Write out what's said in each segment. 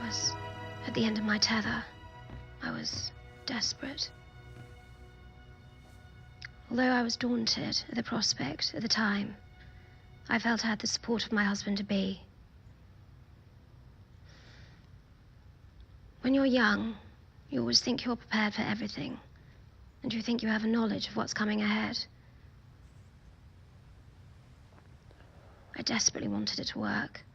was at the end of my tether. I was desperate. Although I was daunted at the prospect at the time, I felt I had the support of my husband-to-be. When you're young, you always think you're prepared for everything, and you think you have a knowledge of what's coming ahead. I desperately wanted it to work.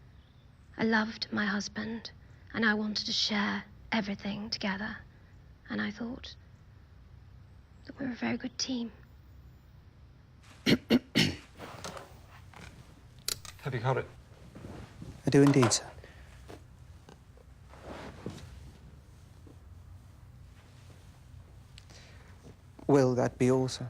I loved my husband, and I wanted to share everything together. And I thought that we were a very good team. Have you got it? I do indeed, sir. Will that be all, sir?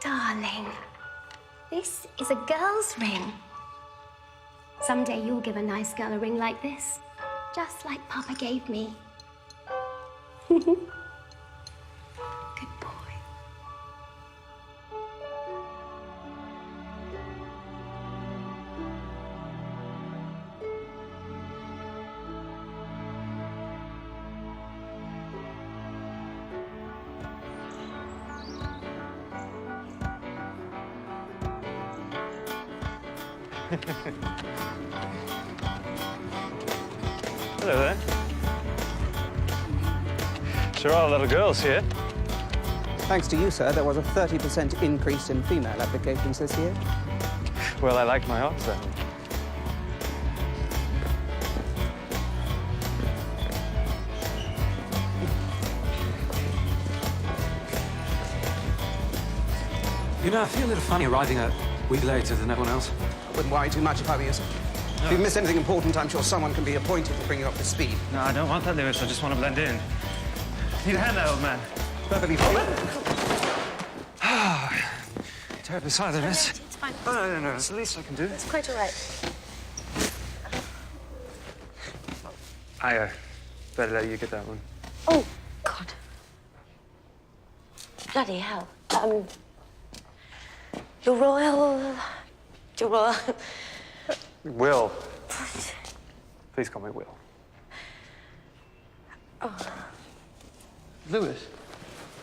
Darling, this is a girl's ring. Someday you'll give a nice girl a ring like this, just like Papa gave me. Good boy. Hello there. Sure are a lot of girls here. Thanks to you, sir, there was a 30% increase in female applications this year. Well, I like my odds then. You know, I feel a little funny arriving a week later than everyone else. I wouldn't worry too much if I were you, sir. If you've missed anything important, I'm sure someone can be appointed to bring you up to speed. No, I don't want that, Lewis. I just want to blend in. Need a hand there, old man. Perfectly fine. Terribly sorry, miss. It's fine. Oh, no. It's the least I can do. It's quite all right. I better let you get that one. Oh, God. Bloody hell. Your Royal... Will. Please call me Will. Oh. Lewis,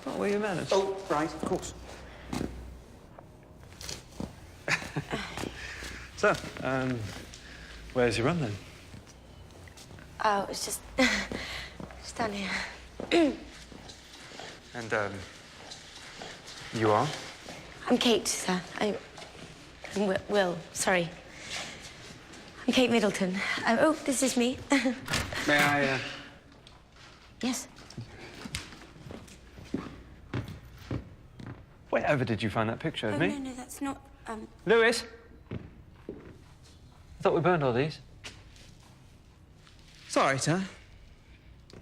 what were your manners? Oh, right, of course. So, where's your run then? Oh, it's just down here. And, you are? I'm Kate, sir. I'm Will, sorry. I'm Kate Middleton. Oh, this is me. May I, Yes. Wherever did you find that picture of me? No, that's not, Lewis? I thought we burned all these. Sorry, sir.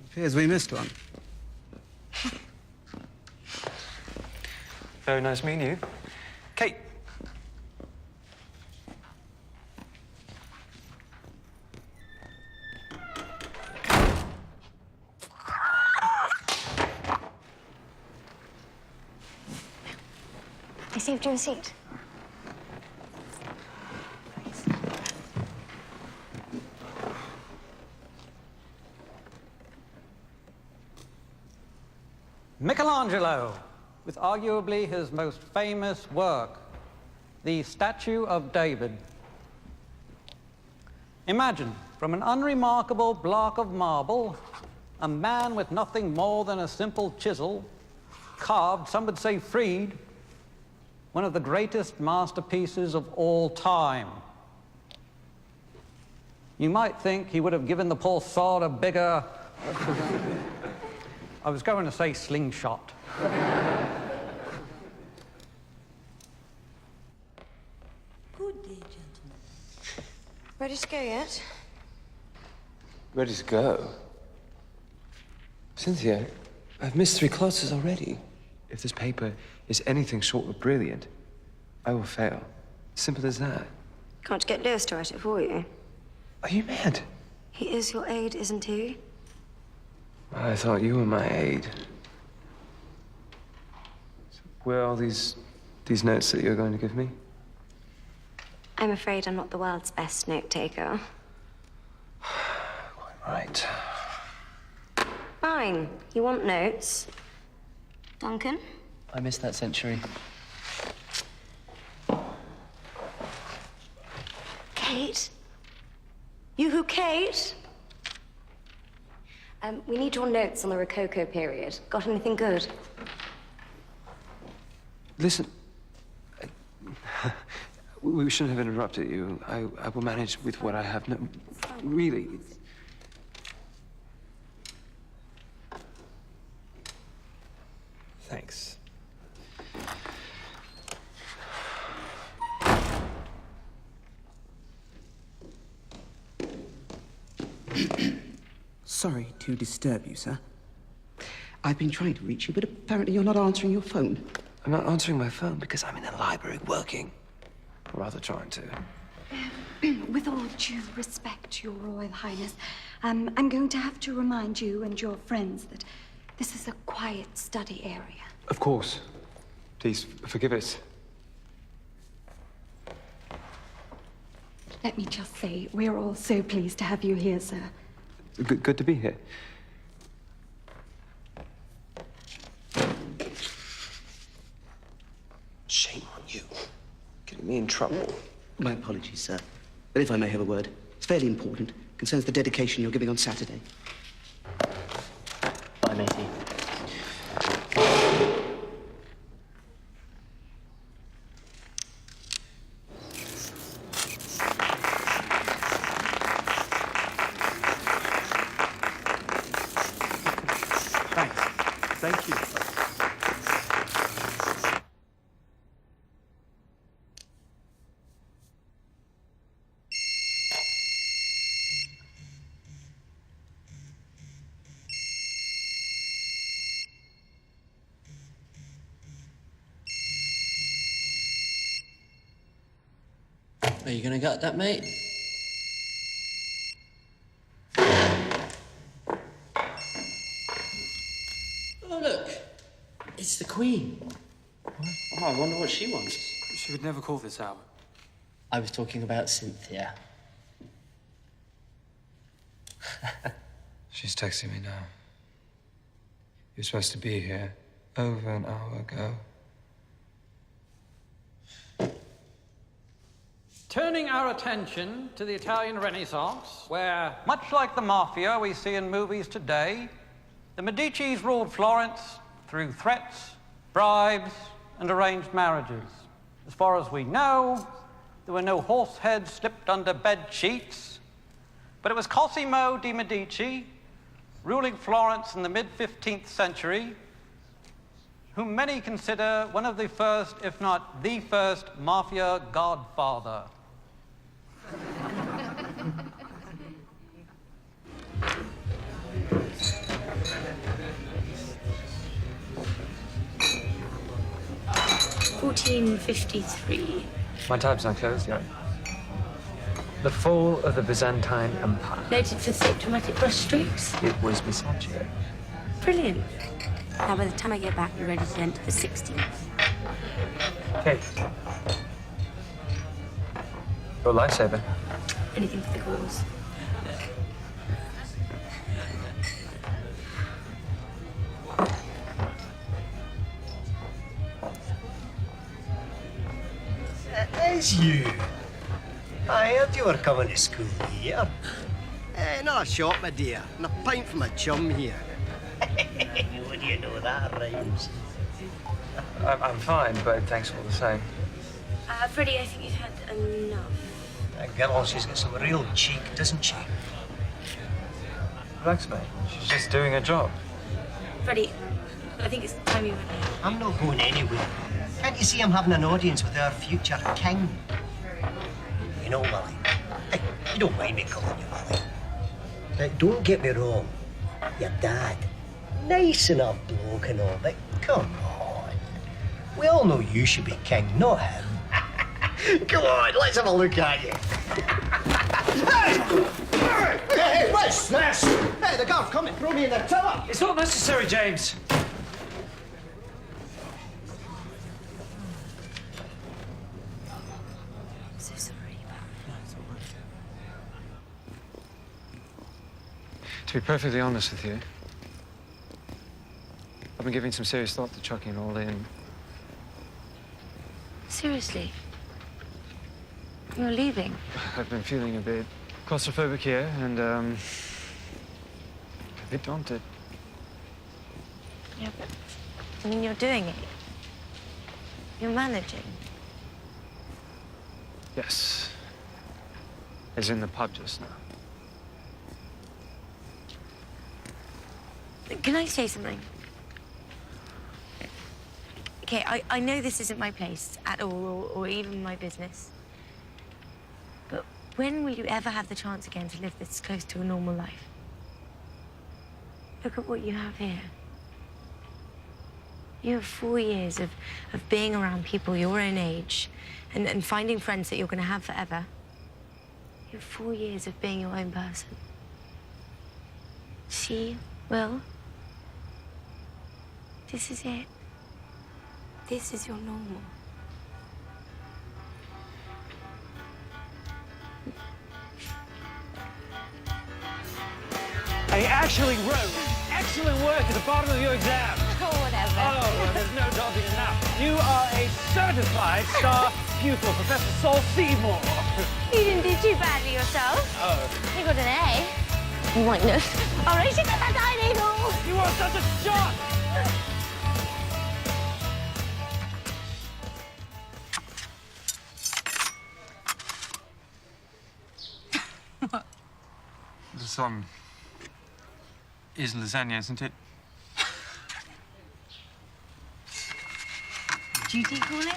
Appears we missed one. Very nice meeting you. Kate. I saved you a seat. Michelangelo, with arguably his most famous work, the Statue of David. Imagine, from an unremarkable block of marble, a man with nothing more than a simple chisel, carved, some would say freed, one of the greatest masterpieces of all time. You might think he would have given the poor sod a bigger... I was going to say slingshot. Good day, gentlemen. Ready to go yet? Ready to go? Cynthia, I've missed 3 classes already. If this paper is anything short of brilliant, I will fail. Simple as that. Can't you get Lewis to write it for you? Are you mad? He is your aide, isn't he? I thought you were my aide. Where are all these notes that you're going to give me? I'm afraid I'm not the world's best note-taker. Quite right. Fine. You want notes? Duncan? I missed that century. Kate? You, Kate? We need your notes on the Rococo period. Got anything good? Listen, we shouldn't have interrupted you. I will manage with what I have. No, really. Thanks. Sorry to disturb you, sir. I've been trying to reach you, but apparently you're not answering your phone. I'm not answering my phone because I'm in the library working. Or rather trying to. With all due respect, Your Royal Highness, I'm going to have to remind you and your friends that this is a quiet study area. Of course. Please, forgive us. Let me just say, we're all so pleased to have you here, sir. Good to be here. Shame on you. Getting me in trouble. My apologies, sir. But if I may have a word, it's fairly important. Concerns the dedication you're giving on Saturday. Bye, matey. Thank you. Are you gonna gut that, mate? Oh, look. It's the Queen. What? Oh, I wonder what she wants. She would never call this hour. I was talking about Cynthia. She's texting me now. You're supposed to be here over an hour ago. Turning our attention to the Italian Renaissance, where, much like the mafia we see in movies today, the Medicis ruled Florence through threats, bribes, and arranged marriages. As far as we know, there were no horse heads slipped under bed sheets, but it was Cosimo de' Medici, ruling Florence in the mid-15th century, whom many consider one of the first, if not the first, mafia godfather. $14.53. My tab's not closed yet. The fall of the Byzantine Empire. Noted for thick dramatic brushstrokes. It was Bisaccio. Brilliant. Now, by the time I get back, we're ready to enter the 16th. Kate. Your lifesaver. Anything for the cause. It's you. I heard you were coming to school here. Not a shot, my dear, and a pint from a chum here. What do you know that rhymes? I'm fine, but thanks all the same. Freddie, I think you've had enough. That girl, she's got some real cheek, doesn't she? Relax, mate. She's just doing her job. Freddie, I think it's time you went. I'm not going anywhere. Can't you see I'm having an audience with our future king? You know, Willie. Hey, you don't mind me calling you Willie. Now, don't get me wrong. Your dad, nice enough bloke and all, but come on. We all know you should be king, not him. Come on, let's have a look at you. Hey, what's this? Hey, the guard, come and throw me in the tower. It's not necessary, James. I'm so sorry. To be perfectly honest with you, I've been giving some serious thought to chucking it all in. Seriously? You're leaving? I've been feeling a bit claustrophobic here and, a bit daunted. Yeah, but I mean, you're doing it. You're managing. Yes. As in the pub just now. Can I say something? Okay, I know this isn't my place at all, or even my business. But when will you ever have the chance again to live this close to a normal life? Look at what you have here. You have 4 years of being around people your own age and finding friends that you're going to have forever. You have 4 years of being your own person. See, Will? This is it. This is your normal. I actually wrote excellent work at the bottom of your exam. Oh, whatever. Oh, well, there's no doubting it now. You are a certified star pupil, Professor Saul Seymour. You didn't do too badly yourself. Oh. You got an A. You might know. All right, she got that eye needle. You are such a jock! This, is lasagna, isn't it? Duty calling?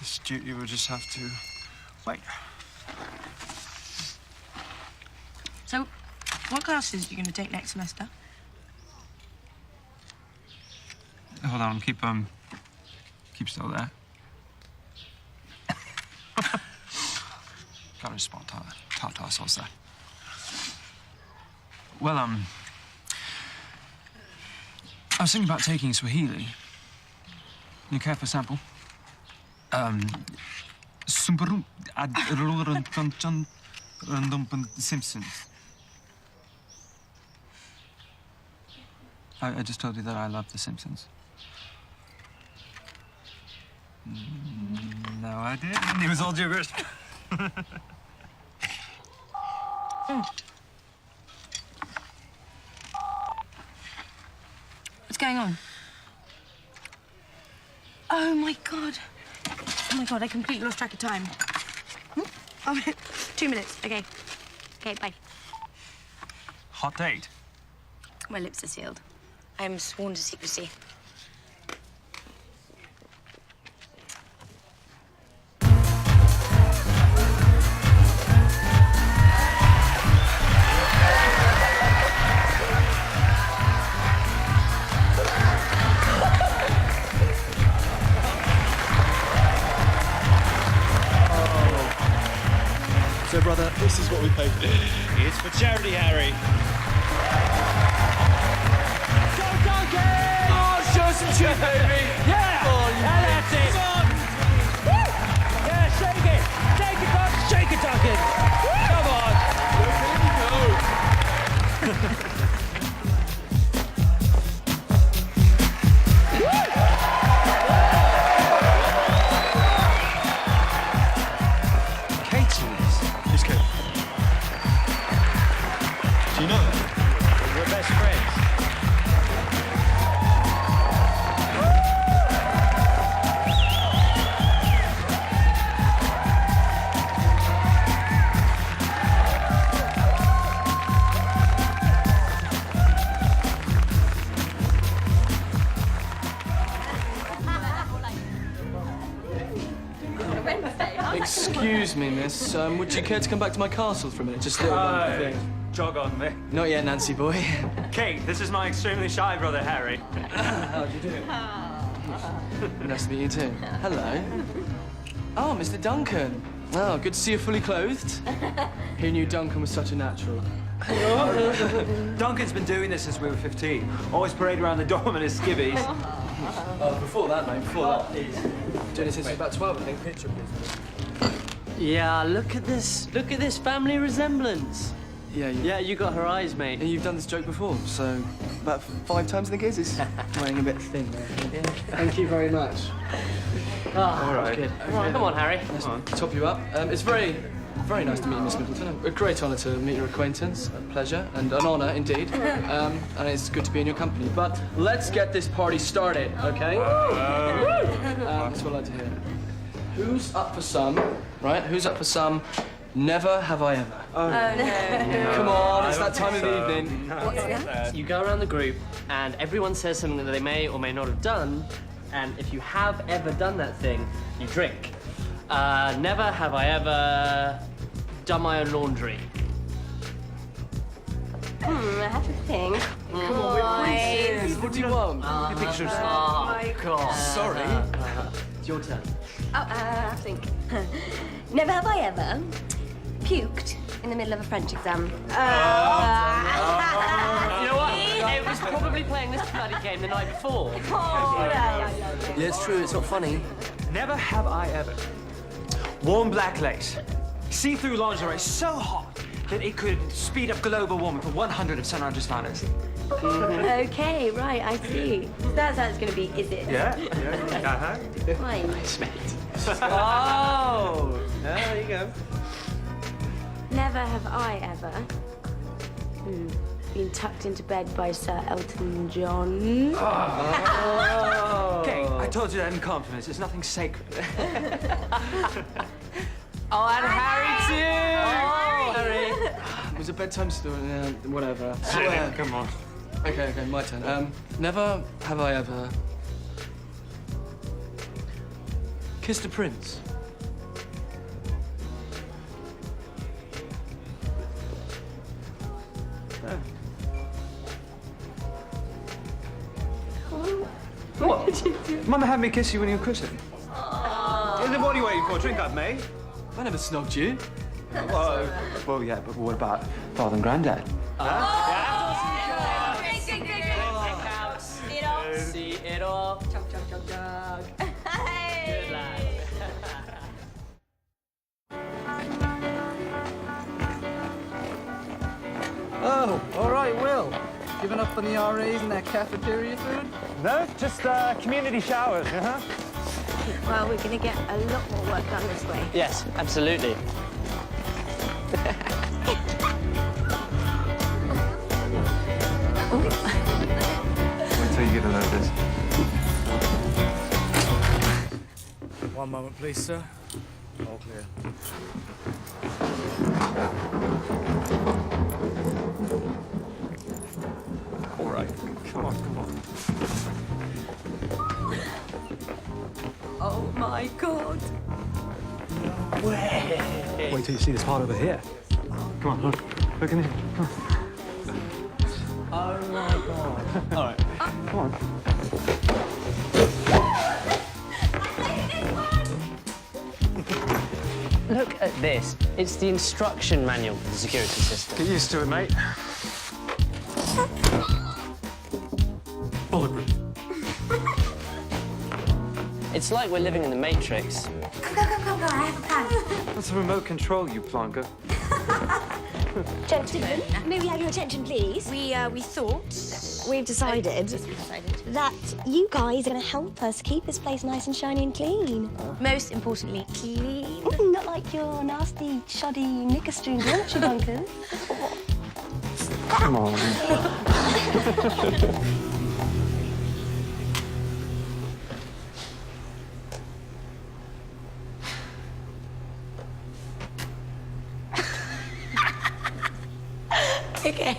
This duty will just have to wait. So, what classes are you going to take next semester? Hold on, keep still there. Gotta respond to ourselves there. Well, I was thinking about taking Swahili. You care for a sample? Simpsons. I just told you that I love The Simpsons. No, I didn't. It was all gibberish. What's going on? Oh, my God. Oh, my God, I completely lost track of time. Oh, 2 minutes. Okay. Okay, bye. Hot date? My lips are sealed. I am sworn to secrecy. So, brother, this is what we paid for. It's for charity, Harry. Go, Duncan! Oh, show some shit, baby! Yeah! Oh, And that's it! Woo! Yeah, shake it! Shake it, Duncan! Shake it, Duncan! Come on! Do you know her? We're best friends. Excuse me, miss. Would you care to come back to my castle for a minute? Just a little one thing. jog on me. Not yet, Nancy boy. Kate, this is my extremely shy brother, Harry. How do you do? Nice to meet you too. Hello. Oh, Mr. Duncan. Oh, good to see you fully clothed. Who knew Duncan was such a natural? Duncan's been doing this since we were 15. Always parade around the dorm in his skivvies. Oh, before that, mate, before that. Please. Doing it since he was about 12, I think. Picture, please. Yeah, look at this. Look at this family resemblance. Yeah, you got her eyes, mate. And you've done this joke before, so about 5 times, I think it is. It's weighing a bit thin there. Yeah. Thank you very much. Oh, all right. Good. Okay, Come on, Harry. Let's top you up. It's very nice to meet you, Miss Middleton. A great honour to meet your acquaintance. A pleasure and an honour indeed. And it's good to be in your company. But let's get this party started, okay? That's what I'd like to hear. Who's up for some? Right? Who's up for some? Never have I ever. Oh, no. Come on, it's that time of the evening. What's that? You go around the group and everyone says something that they may or may not have done, and if you have ever done that thing, you drink. Never have I ever done my own laundry. I have to think. Come on, we're princes. What do you want? Your pictures. Oh, my God. Sorry. It's your turn. I have to think. Never have I ever puked in the middle of a French exam. You know what? It was probably playing this bloody game the night before. Yeah, it's true. It's not funny. Never have I ever worn black lace, see-through lingerie so hot that it could speed up global warming for 100 of St. Andrews finest. Okay, right, I see. That's how it's going to be, is it? Yeah. Fine. Nice, mate. Oh, there you go. Never have I ever been tucked into bed by Sir Elton John. Okay, I told you that in confidence. There's nothing sacred. Oh, and Harry too! Oh, Harry. It was a bedtime story. Whatever. Come on. Okay, my turn. Never have I ever kissed a prince. What did you do? Mama had me kiss you when you were christened. What are you waiting for? Drink up, mate. I never snogged you. Well, yeah, but what about Father and Granddad? See it all. Chug, chug, chug, chug. Good lad. Oh, all right, Will. Giving up on the RAs and that cafeteria food? No, just community showers, Well, we're going to get a lot more work done this way. Yes, absolutely. Wait till you get a load of this. One moment, please, sir. All clear. All right, come on. Oh, my God. Wait till you see this part over here. Come on, look in here. Come on. Oh my God. All right, come on. Look at this. It's the instruction manual for the security system. Get used to it, mate. Bulletproof. It's like we're living in the Matrix. Go, I have a plan. That's a remote control, you plonker. Gentlemen, may we have your attention, please? We thought... We've decided that you guys are going to help us keep this place nice and shiny and clean. Most importantly, clean. Not like your nasty, shoddy knicker strings, aren't you, Duncan? Come on. Okay.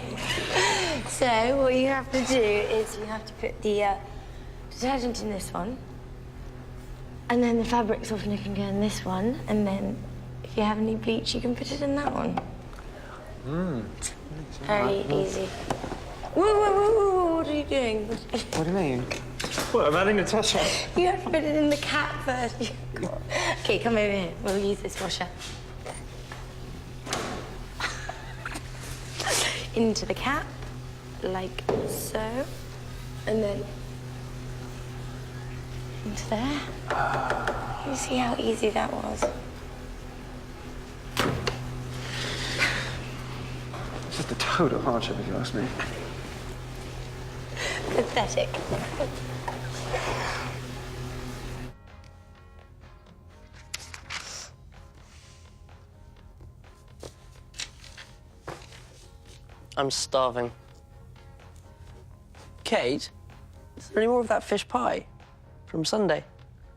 So what you have to do is you have to put the detergent in this one, and then the fabric softener can go in this one, and then if you have any bleach, you can put it in that one. Very easy. Whoa, what are you doing? What do you mean? What, I'm adding a touch up? You have to put it in the cap first. Okay, come over here. We'll use this washer. Into the cap, like so. And then into there. You see how easy that was? It's just a total hardship, if you ask me. Pathetic. I'm starving. Kate, is there any more of that fish pie from Sunday?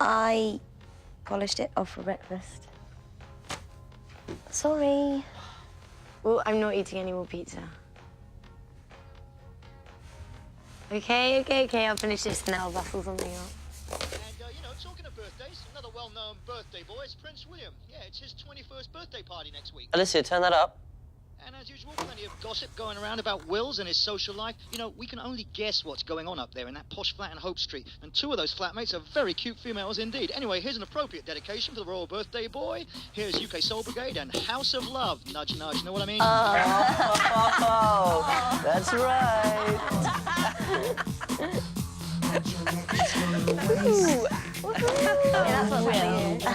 I polished it off for breakfast. Sorry. Well, I'm not eating any more pizza. Okay, I'll finish this and then I'll rustle something up. And, you know, talking of birthdays, another well-known birthday boy is Prince William. Yeah, it's his 21st birthday party next week. Alicia, turn that up. And as usual, plenty of gossip going around about Wills and his social life. You know, we can only guess what's going on up there in that posh flat in Hope Street. And two of those flatmates are very cute females indeed. Anyway, here's an appropriate dedication for the royal birthday boy. Here's UK Soul Brigade and House of Love. Nudge, nudge, know what I mean? Oh, that's right. Ooh. Yeah, that's what's happening here.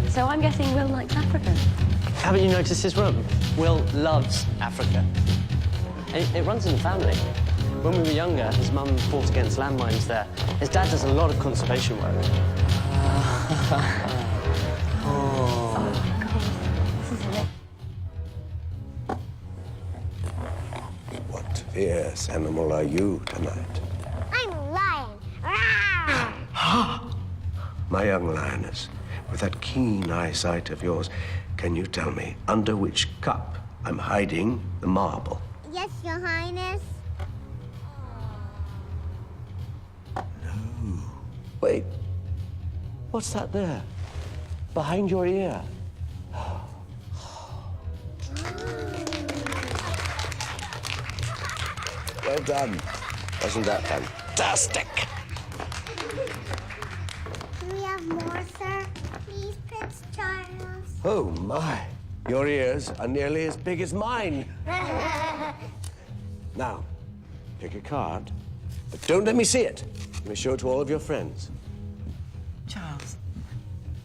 So I'm guessing Will likes Africa. Haven't you noticed his room? Will loves Africa. It runs in the family. When we were younger, his mum fought against landmines there. His dad does a lot of conservation work. What fierce animal are you tonight? I'm a lion. My young lioness, with that keen eyesight of yours, can you tell me under which cup I'm hiding the marble? Yes, Your Highness. Wait, what's that there? Behind your ear? Well done. Wasn't that fantastic? Do we have more, sir? Please, Prince Charles. Oh, my. Your ears are nearly as big as mine. Now, pick a card, but don't let me see it. You may show it to all of your friends. Charles,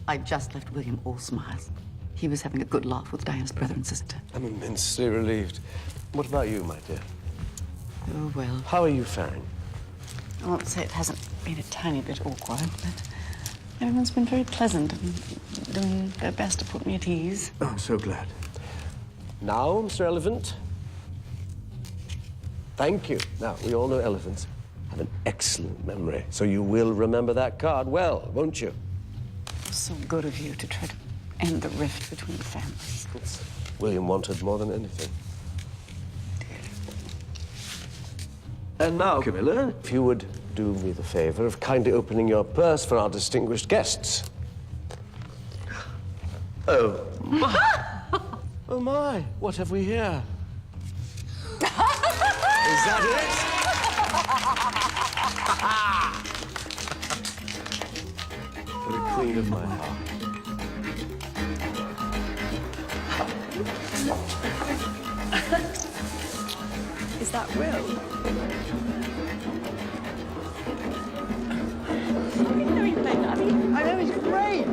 I just left William all smiles. He was having a good laugh with Diana's brother and sister. I'm immensely relieved. What about you, my dear? Oh, well. How are you faring? I won't say it hasn't been a tiny bit awkward, but everyone's been very pleasant and doing their best to put me at ease. Oh, I'm so glad. Now, Mr. Elephant. Thank you. Now, we all know elephants have an excellent memory, so you will remember that card well, won't you? It was so good of you to try to end the rift between the families. It's William wanted more than anything. And now, Camilla, if you would do me the favor of kindly opening your purse for our distinguished guests. Oh, my. Oh, my. What have we here? Is that it? For the queen of my heart. Is that Will? I know he's great.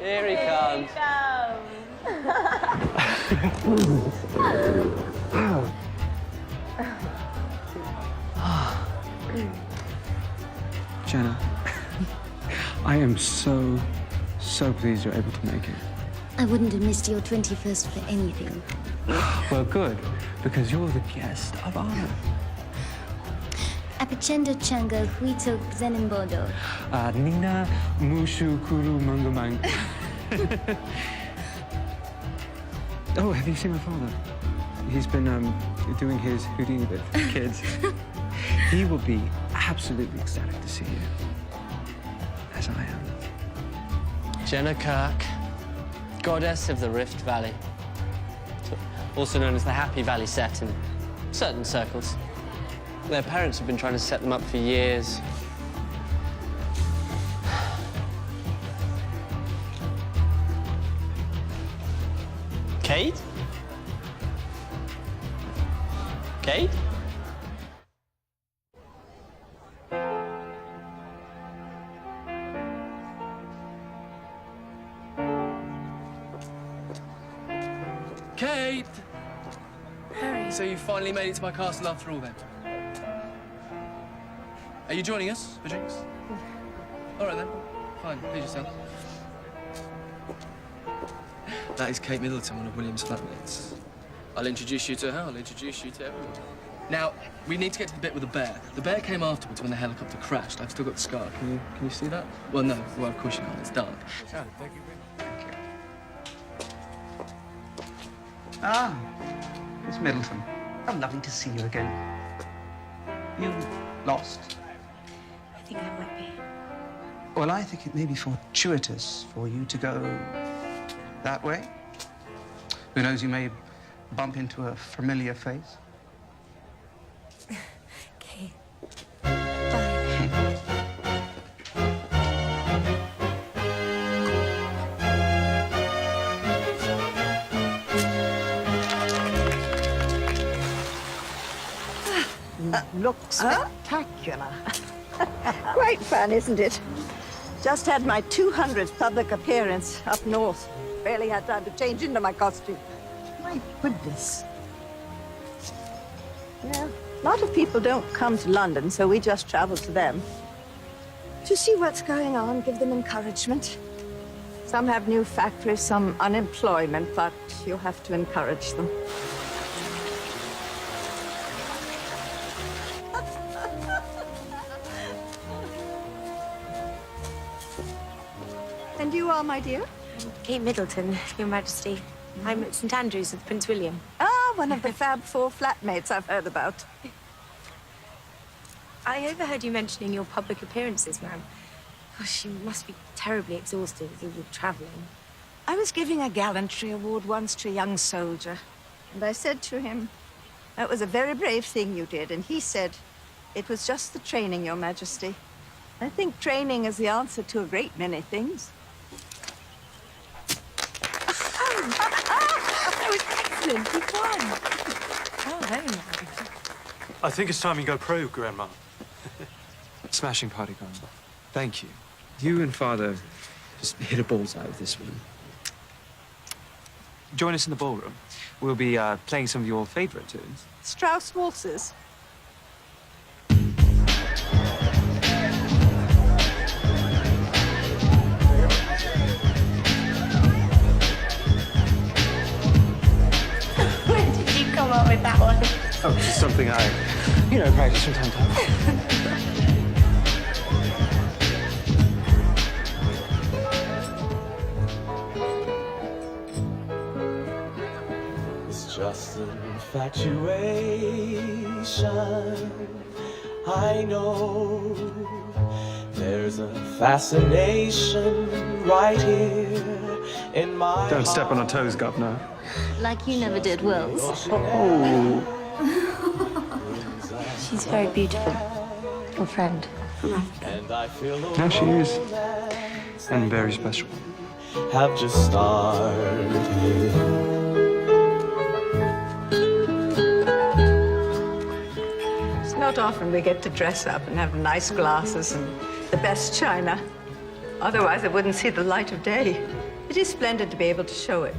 Here he comes. Jenna, I am so pleased you're able to make it. I wouldn't have missed your 21st for anything. Well, good, because you're the guest of honor. Apachendo chango huito zenembodo. Nina mushu kuru mangamang. Oh, have you seen my father? He's been doing his Houdini with kids. He will be absolutely ecstatic to see you, as I am. Jenna Kirk, goddess of the Rift Valley, also known as the Happy Valley set in certain circles. Their parents have been trying to set them up for years. Kate? Kate? Kate! Harry. So you finally made it to my castle after all, then? Are you joining us for drinks? All right, then. Fine. Please yourself. That is Kate Middleton, one of William's flatmates. I'll introduce you to her. I'll introduce you to everyone. Now, we need to get to the bit with the bear. The bear came afterwards when the helicopter crashed. I've still got the scar. Can you see that? Well, no. Well, of course you can't. It's dark. Thank you. Ah, Miss Middleton. How lovely to see you again. You lost? I think I might be. Well, I think it may be fortuitous for you to go that way. Who knows, you may bump into a familiar face. Okay. Looks spectacular. Quite fun, isn't it? Just had my 200th public appearance up north. Barely had time to change into my costume. My goodness. Yeah, a lot of people don't come to London, so we just travel to them. To see what's going on, give them encouragement. Some have new factories, some unemployment, but you have to encourage them. And you are, my dear? Kate Middleton, Your Majesty. I'm at St Andrews with Prince William. Ah, one of the Fab Four flatmates I've heard about. I overheard you mentioning your public appearances, ma'am. Gosh, you must be terribly exhausted with all the travelling. I was giving a gallantry award once to a young soldier, and I said to him, "That was a very brave thing you did," and he said, "It was just the training, Your Majesty. I think training is the answer to a great many things." That was excellent. You won. Oh, very nice. I think it's time you go pro, Grandma. Smashing party, Grandma. Thank you. You and Father just hit a bullseye with this one. Join us in the ballroom. We'll be playing some of your favorite tunes. Strauss waltzes. When did you come up with that one? Oh, it's just something I, practice from time to time. It's just an infatuation. I know there's a fascination right here in my Don't step on our toes, Governor. Like you never did, Wills. Oh. She's very beautiful. Your friend. And I feel the Now she is. And very special. have just started. It's not often we get to dress up and have nice glasses and the best china. Otherwise, I wouldn't see the light of day. It is splendid to be able to show it.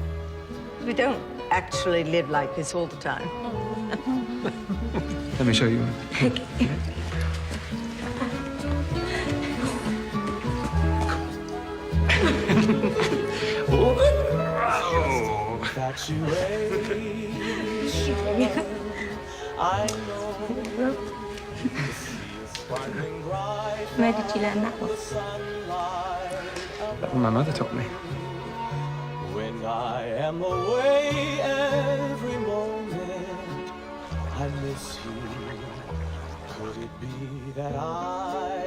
We don't actually live like this all the time. Let me show you. infatuation. I know the sea is sparkling bright. Where did you learn that one? Well, my mother taught me. When I am away every moment, I miss you. Could it be that I'm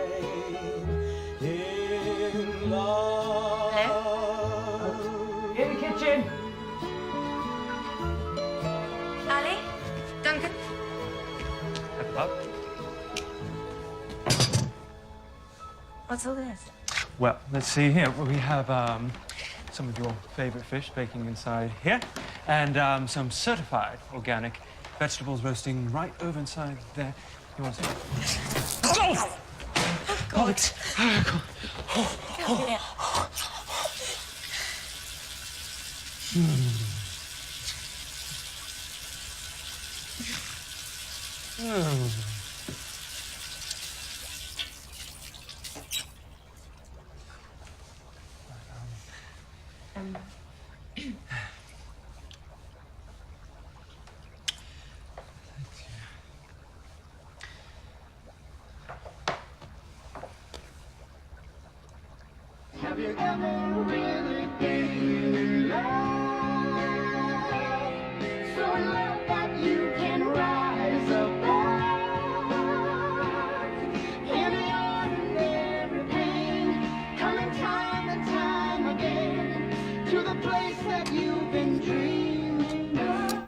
in love? Hello? In the kitchen. Ali? Duncan? What's all this? Well, let's see here. We have some of your favorite fish baking inside here, and some certified organic vegetables roasting right over inside there. You want to see? Oh, God. Have you ever really been in love? So in love that you can rise above any ordinary pain, coming time and time again to the place that you've been dreaming of.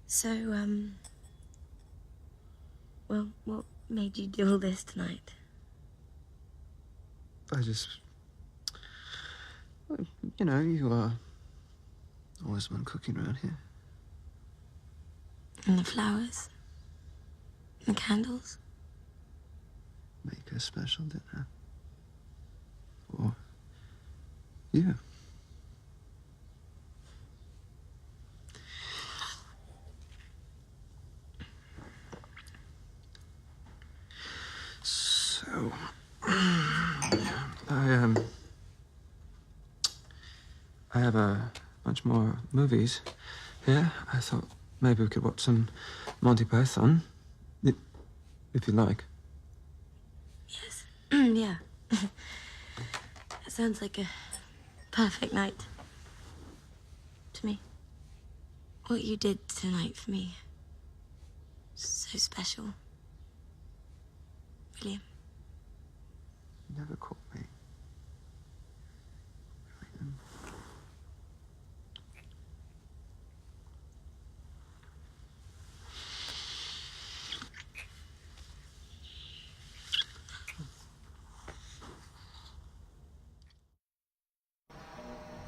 So, well, what made you do all this tonight? I just... You know, you are always the one cooking around here. And the flowers? And the candles? Make a special dinner. For you. So, I have a bunch more movies here. I thought maybe we could watch some Monty Python, if you like. Yes. Yeah. That sounds like a perfect night. To me. What you did tonight for me. So special. William. You never caught me.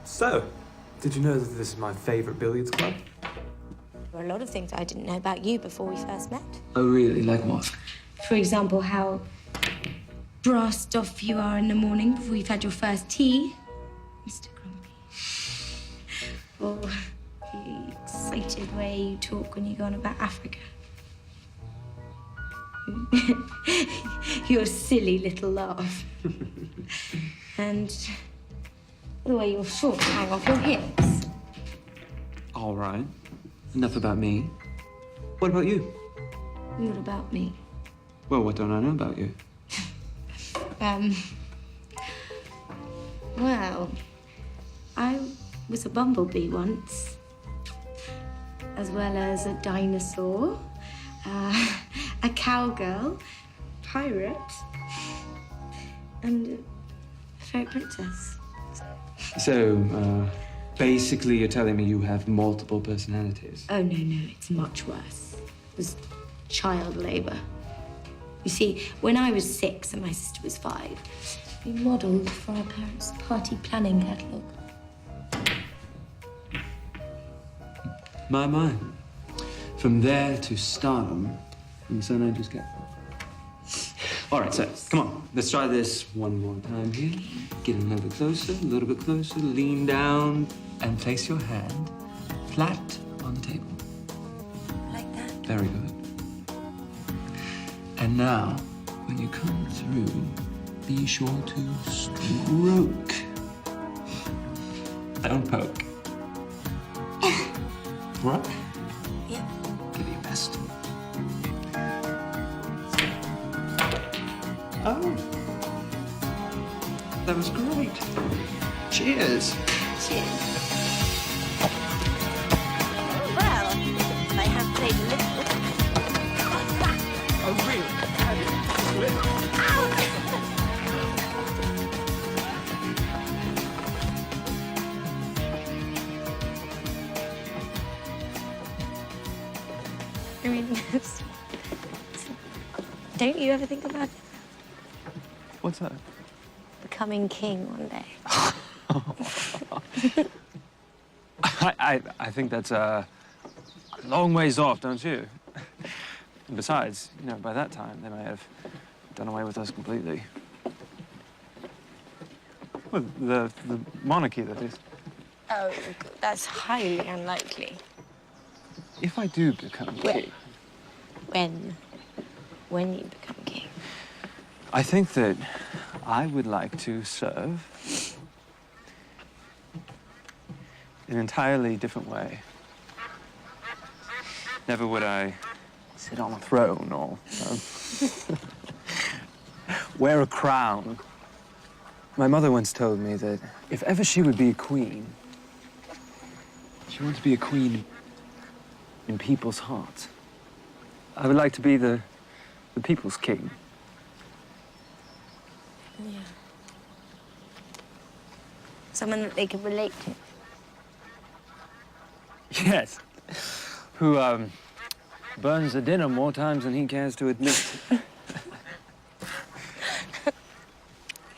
So, did you know that this is my favorite billiards club? There were a lot of things I didn't know about you before we first met. Oh, really? Like what? For example, how brassed off you are in the morning before you've had your first tea, Mr. Grumpy. Or the excited way you talk when you go on about Africa. Your silly little laugh. And the way your shorts hang off your hips. All right. Enough about me. What about you? What about me? Well, what don't I know about you? Well, I was a bumblebee once, as well as a dinosaur, a cowgirl, pirate, and a fairy princess. So, basically you're telling me you have multiple personalities. Oh, no, it's much worse. It was child labor. You see, when I was 6 and my sister was 5, we modelled for our parents' party planning catalogue. My. From there to stardom, and so I just get. All right, so come on. Let's try this one more time here. Get a little bit closer, a little bit closer. Lean down and place your hand flat on the table. Like that? Very good. And now, when you come through, be sure to stroke. Don't poke. Right? Yeah. Give it your best. Oh. That was great. Cheers. Cheers. Well, I have played a little. Oh, really? I mean, don't you ever think about What's that? becoming king one day? I think that's a long ways off, don't you? And besides, you know, by that time, they may have done away with us completely. Well, the monarchy, that is. Oh, that's highly unlikely. If I do become king, When you become king. I think that I would like to serve in an entirely different way. Never would I sit on a throne or wear a crown. My mother once told me that if ever she would be a queen, she wanted to be a queen in people's hearts. I would like to be the people's king. Yeah. Someone that they can relate to. Yes. Who, burns the dinner more times than he cares to admit.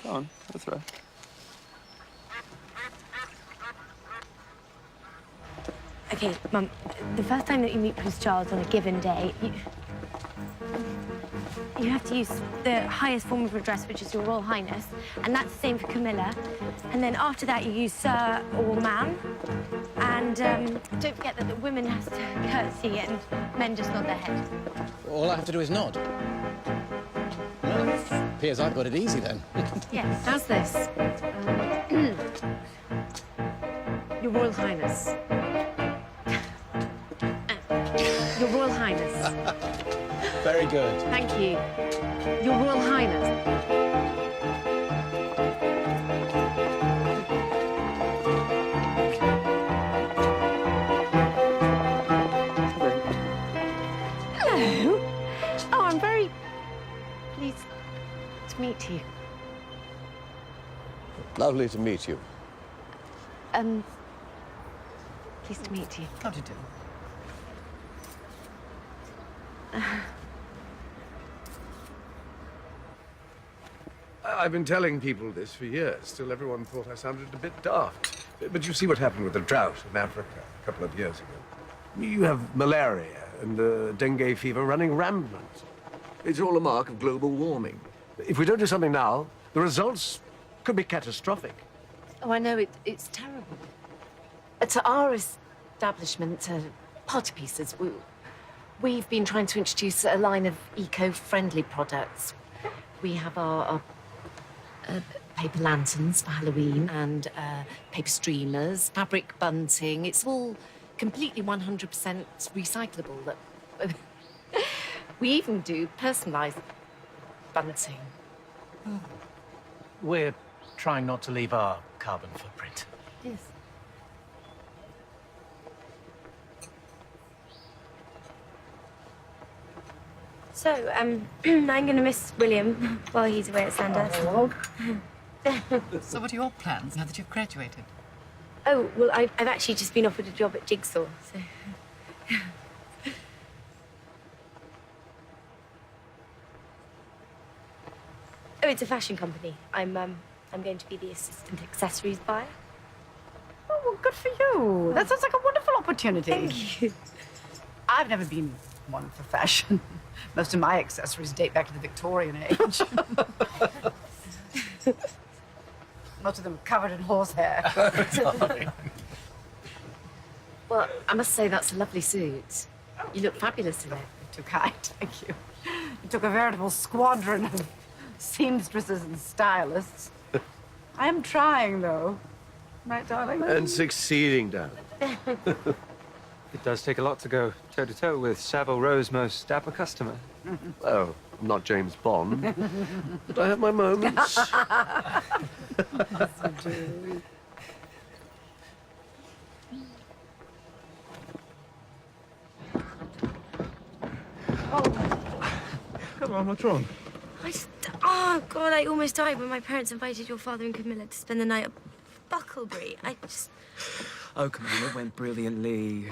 Go on, that's right. Okay, Mum, the first time that you meet Prince Charles on a given day, you have to use the highest form of address, which is Your Royal Highness, and that's the same for Camilla. And then after that, you use Sir or Ma'am. And don't forget that the women has to curtsy and men just nod their head. All I have to do is nod. Well, appears I've got it easy then. Yes. How's this? Your Royal Highness. Your Royal Highness. Very good. Thank you. Your Royal Highness. Hello. Oh, I'm very pleased to meet you. Lovely to meet you. Pleased to meet you. How do you do? I've been telling people this for years. Still, everyone thought I sounded a bit daft. But you see what happened with the drought in Africa a couple of years ago. You have malaria and dengue fever running rampant. It's all a mark of global warming. If we don't do something now, the results could be catastrophic. Oh, I know, it's terrible. To our establishment, Party Pieces, we've been trying to introduce a line of eco-friendly products. We have our paper lanterns for Halloween and paper streamers, fabric bunting. It's all completely 100% recyclable. We even do personalised bunting. We're trying not to leave our carbon footprint. Yes. So, I'm going to miss William while he's away at Sandhurst. So what are your plans now that you've graduated? Oh, well, I've actually just been offered a job at Jigsaw, so... Oh, it's a fashion company. I'm going to be the assistant accessories buyer. Oh, well, good for you. That sounds like a wonderful opportunity. Thank you. I've never been one for fashion. Most of my accessories date back to the Victorian age. Most of them covered in horsehair. Well, I must say that's a lovely suit. You look fabulous in it. Too kind, thank you. It took a veritable squadron of seamstresses and stylists. I am trying, though. Right, darling? And succeeding, darling. It does take a lot to go toe-to-toe with Savile Row's most dapper customer. Well, I'm not James Bond, but I have my moments. Come on, what's wrong? Oh, God, I almost died when my parents invited your father and Camilla to spend the night at Bucklebury. Oh, come on, it went brilliantly.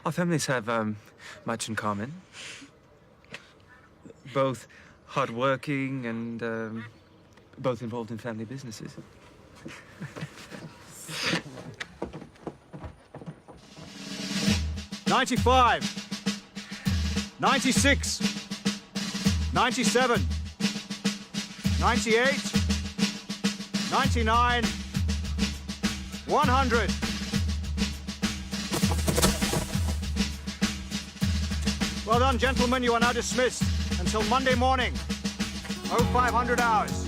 Our families have much in common. Both hardworking and both involved in family businesses. 95, 96, 97, 98, 99, 100. Well done, gentlemen. You are now dismissed until Monday morning, 0500 hours.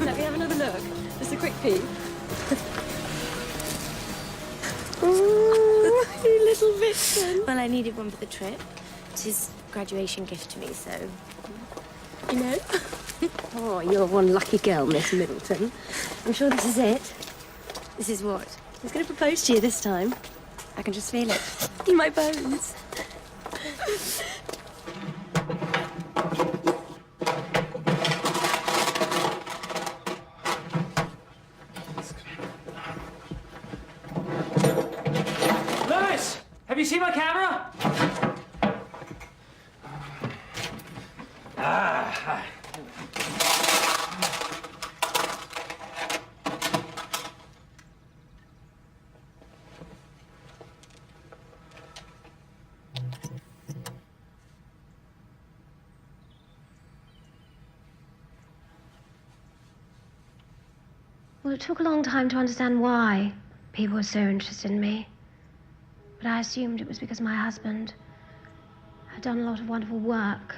Let me have another look. Just a quick peek. You little vixen. Well, I needed one for the trip. It's his graduation gift to me, so... You know? Oh, you're one lucky girl, Miss Middleton. I'm sure this is it. This is what? He's going to propose to you this time. I can just feel it in my bones. Lewis, have you seen my camera? Well, it took a long time to understand why people were so interested in me. But I assumed it was because my husband had done a lot of wonderful work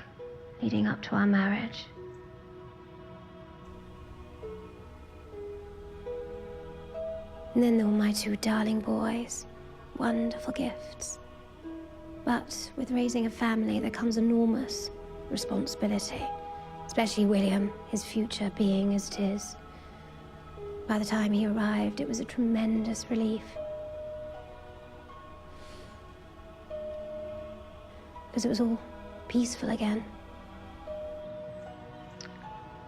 leading up to our marriage. And then there were my two darling boys. Wonderful gifts. But with raising a family, there comes enormous responsibility. Especially William, his future being as it is. By the time he arrived, it was a tremendous relief. Because it was all peaceful again.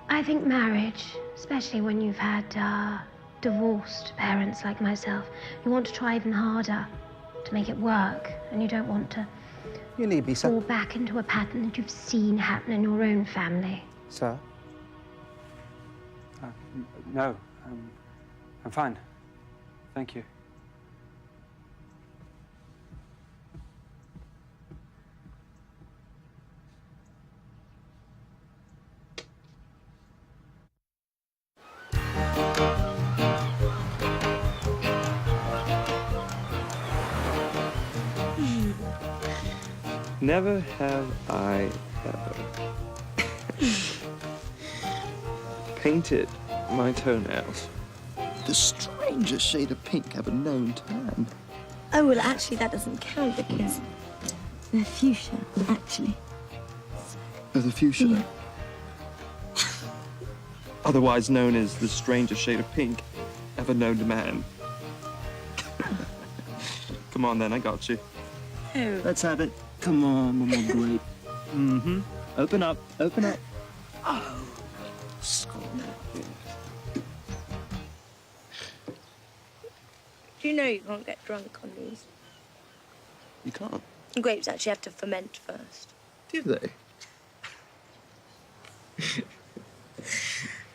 I think marriage, especially when you've had divorced parents like myself, you want to try even harder to make it work, and you don't want to fall back into a pattern that you've seen happen in your own family. Sir? No, I'm fine. Thank you. Never have I ever painted my toenails. The strangest shade of pink ever known to man. Oh, well, actually, that doesn't count because they're fuchsia, actually. As a fuchsia? Otherwise known as the strangest shade of pink ever known to man. Come on, then, I got you. Oh. Let's have it. Come on, Mama Grape. Mm-hmm. Open up, open up. Oh, skull. Do you know you can't get drunk on these? You can't? Grapes actually have to ferment first. Do they?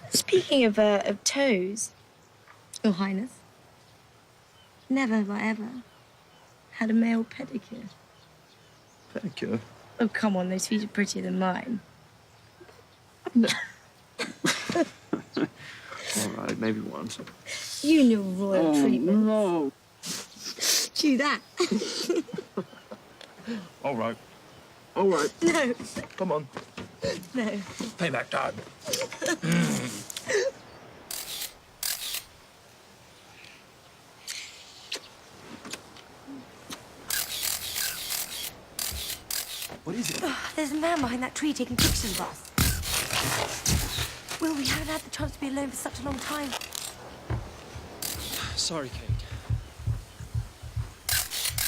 Speaking of toes, Your Highness, never have I ever had a male pedicure. Pedicure? Oh, come on, those feet are prettier than mine. No. All right, maybe once. You and your royal treatment. No. Do that. All right. All right. No. Come on. No. Payback time. What is it? Oh, there's a man behind that tree taking pictures of us. Will, we haven't had the chance to be alone for such a long time. Sorry, Kate.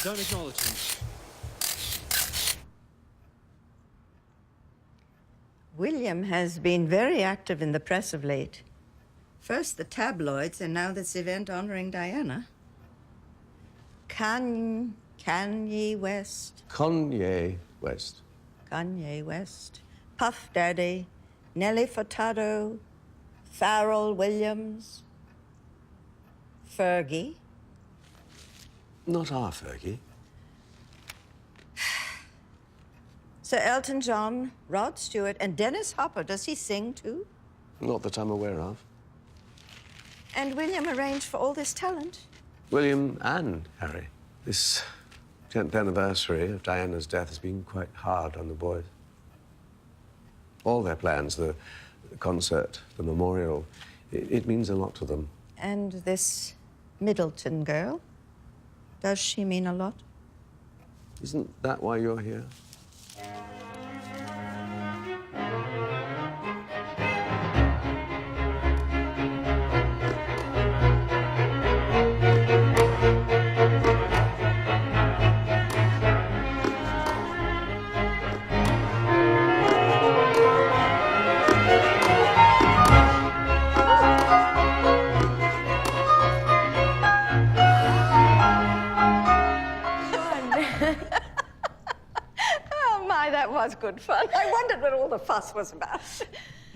Don't acknowledge him. William has been very active in the press of late. First the tabloids, and now this event honoring Diana. Kanye West. Kanye West. Kanye West. Puff Daddy. Nelly Furtado. Pharrell Williams. Fergie. Not our Fergie. Sir Elton John, Rod Stewart, and Dennis Hopper. Does he sing too? Not that I'm aware of. And William arranged for all this talent? William and Harry. This 10th anniversary of Diana's death has been quite hard on the boys. All their plans, the concert, the memorial, it means a lot to them. And this Middleton girl, does she mean a lot? Isn't that why you're here? Oh, my, that was good fun. I wondered what all the fuss was about.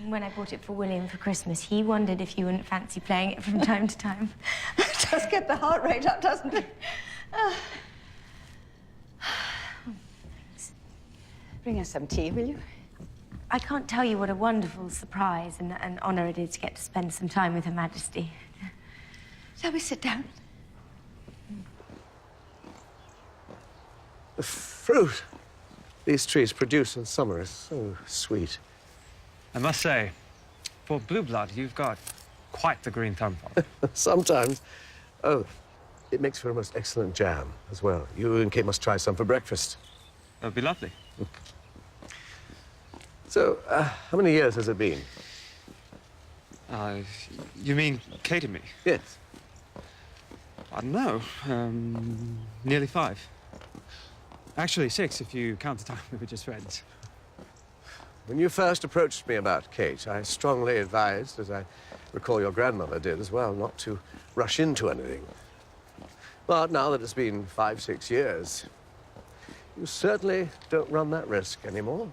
When I bought it for William for Christmas, he wondered if you wouldn't fancy playing it from time to time. It does get the heart rate up, doesn't it? Bring us some tea, will you? I can't tell you what a wonderful surprise and an honour it is to get to spend some time with Her Majesty. Shall we sit down? The fruit these trees produce in summer is so sweet. I must say, for blue blood, you've got quite the green thumb for it. Sometimes. Oh, it makes for a most excellent jam as well. You and Kate must try some for breakfast. That would be lovely. So, how many years has it been? You mean Kate and me? Yes. I don't know. Nearly 5. Actually, 6 if you count the time we were just friends. When you first approached me about Kate, I strongly advised, as I recall your grandmother did as well, not to rush into anything. But now that it's been 5, 6 years, you certainly don't run that risk anymore.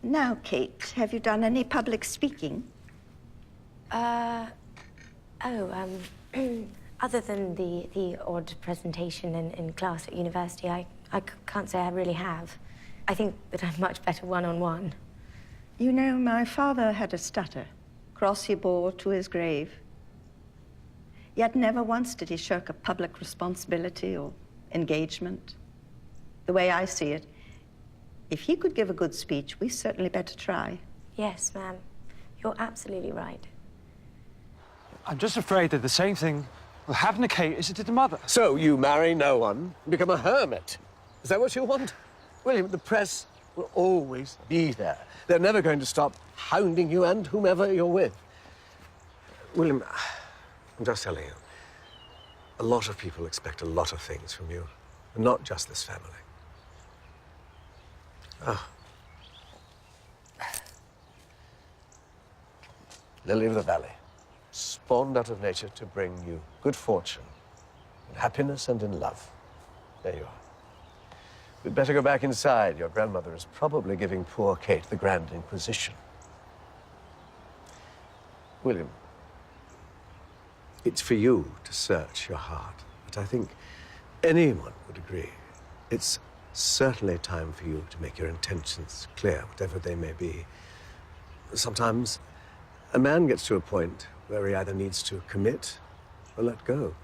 Now, Kate, have you done any public speaking? Other than the odd presentation in class at university, I can't say I really have. I think that I'm much better one-on-one. You know, my father had a stutter, cross he bore to his grave. Yet never once did he shirk a public responsibility or engagement. The way I see it, if he could give a good speech, we certainly better try. Yes, ma'am. You're absolutely right. I'm just afraid that the same thing will happen to Kate as it did to Mother. So you marry no one, become a hermit. Is that what you want? William, the press will always be there. They're never going to stop hounding you and whomever you're with. William, I'm just telling you, a lot of people expect a lot of things from you, and not just this family. Ah. Lily of the Valley, spawned out of nature to bring you good fortune, in happiness and in love. There you are. We'd better go back inside. Your grandmother is probably giving poor Kate the Grand Inquisition. William, it's for you to search your heart, but I think anyone would agree it's certainly time for you to make your intentions clear, whatever they may be. Sometimes a man gets to a point where he either needs to commit or let go.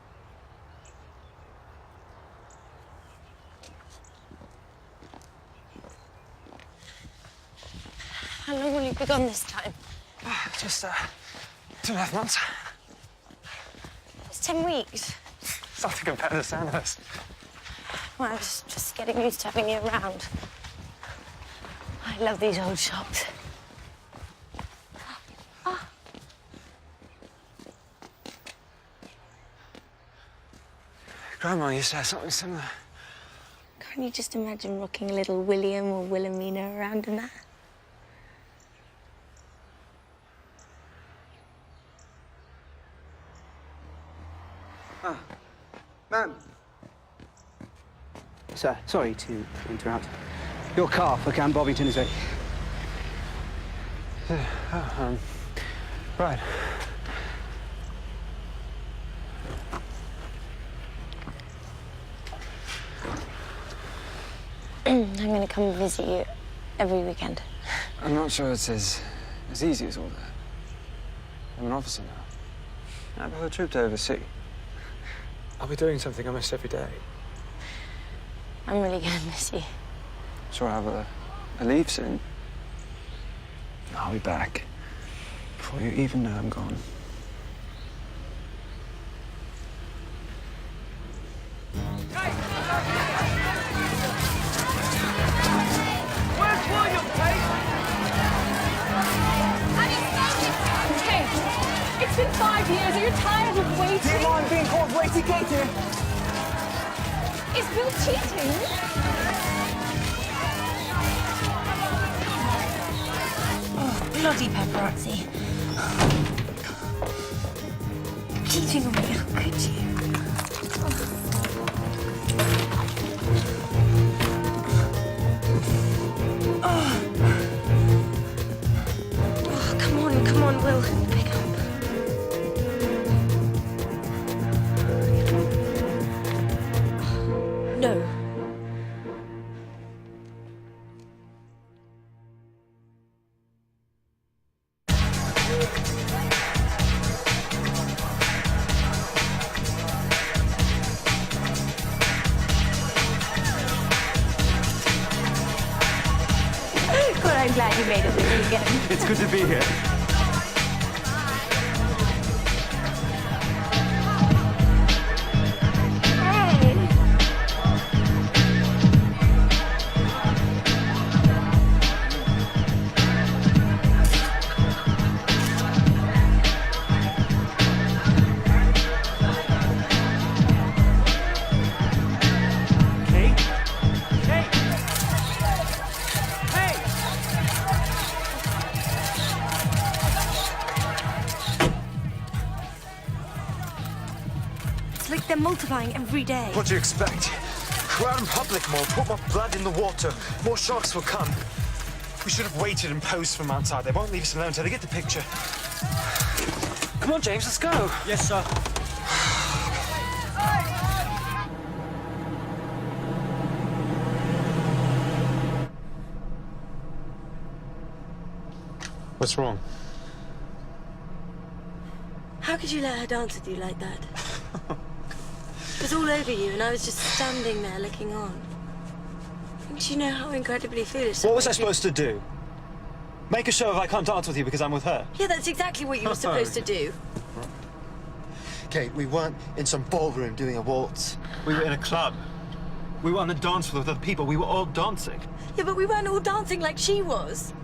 How long will you be gone this time? Just, 2.5 months. It's 10 weeks. Something compared to Sandhurst. Well, I was just getting used to having you around. I love these old shops. Grandma used to have something similar. Can't you just imagine rocking little William or Wilhelmina around in that? Ah, ma'am. Sir, sorry to interrupt. Your car for Camp Bobbyton is ready. Right. I'm going to come and visit you every weekend. I'm not sure it's as easy as all that. I'm an officer now. I have a whole trip to oversee. I'll be doing something almost every day. I'm really going to miss you. Sure, I'll have a leave soon. I'll be back before you even know I'm gone. Where's William, Kate? Kate, it's been 5 years. Are you tired of waiting? Do you mind being called Waity Katie? Is Bill cheating? Oh, bloody paparazzi. Cheating on me, how could you? Oh, come on, Will. Pick up. No. Good, I'm glad you made it with me again. It's good to be here. It's like they're multiplying every day. What do you expect? We're out in public more. Put more blood in the water. More sharks will come. We should have waited and posed from outside. They won't leave us alone until they get the picture. Come on, James, let's go. Yes, sir. What's wrong? How could you let her dance with you like that? It was all over you, and I was just standing there looking on. Don't you know how incredibly foolish? What was I supposed to do? Make a show of I can't dance with you because I'm with her? Yeah, that's exactly what you were supposed to do. Okay, we weren't in some ballroom doing a waltz. We were in a club. We were on the dance floor with other people. We were all dancing. Yeah, but we weren't all dancing like she was.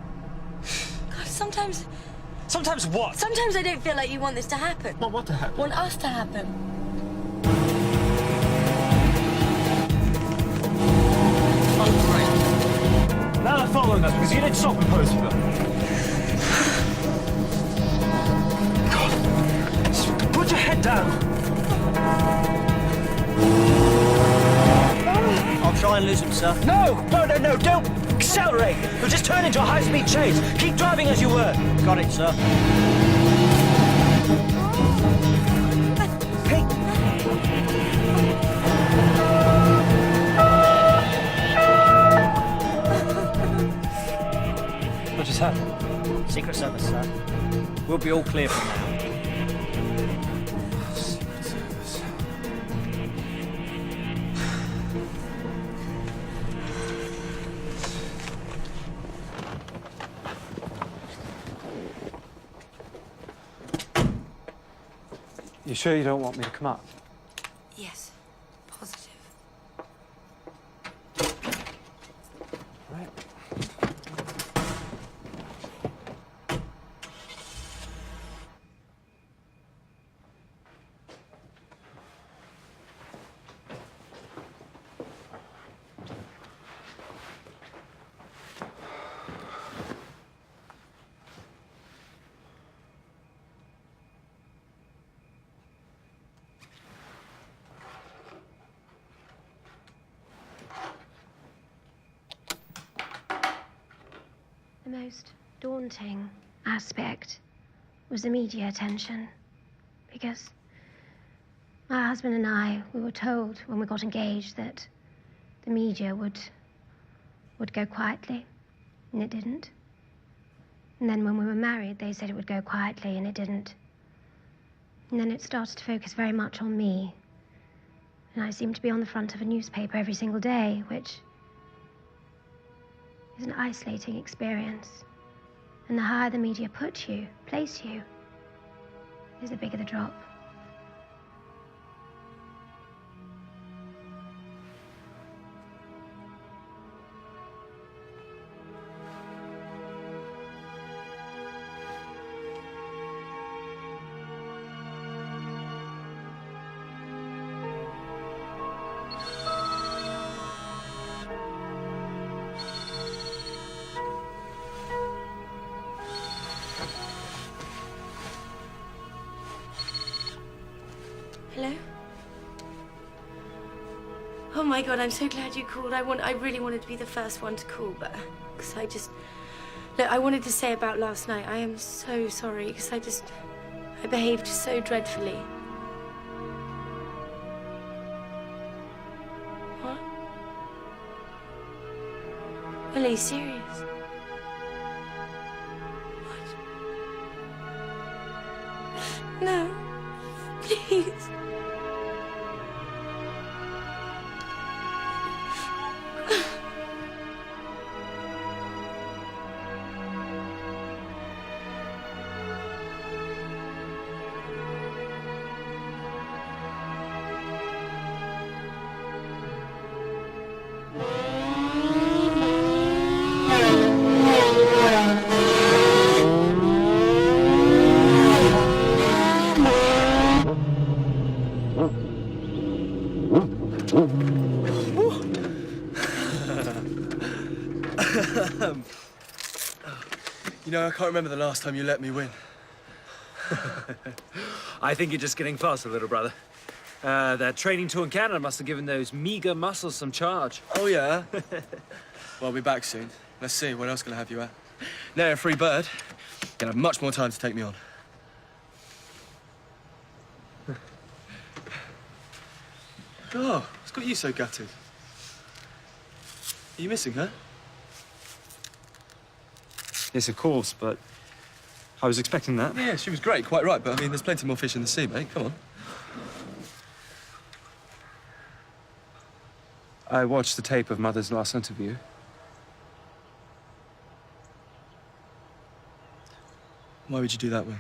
God, sometimes... Sometimes what? Sometimes I don't feel like you want this to happen. Want what to happen? Want us to happen. Oh, great. Now they're following us because you didn't stop and pose for them. God. Just put your head down. I'll try and lose him, sir. No, don't accelerate. You'll just turn into a high-speed chase. Keep driving as you were. Got it, sir. What just happened? Secret Service, sir. We'll be all clear from now. You sure you don't want me to come up? Yes, positive. Right. The most daunting aspect was the media attention. Because my husband and I, we were told when we got engaged that the media would go quietly, and it didn't. And then when we were married, they said it would go quietly, and it didn't. And then it started to focus very much on me. And I seemed to be on the front of a newspaper every single day, which is an isolating experience. And the higher the media place you, is the bigger the drop. Hello? Oh my God, I'm so glad you called. I really wanted to be the first one to call, but because look, I wanted to say about last night. I am so sorry because I behaved so dreadfully. What? Well, are you serious? What? No. Please. You know, I can't remember the last time you let me win. I think you're just getting faster, little brother. That training tour in Canada must have given those meager muscles some charge. Oh, yeah? Well, I'll be back soon. Let's see, what else can I have you at? Now you're a free bird, you'll have much more time to take me on. Oh, what's got you so gutted? Are you missing her? Yes, of course, but I was expecting that. Yeah, she was great, quite right, but I mean, there's plenty more fish in the sea, mate. Come on. I watched the tape of Mother's last interview. Why would you do that, Will?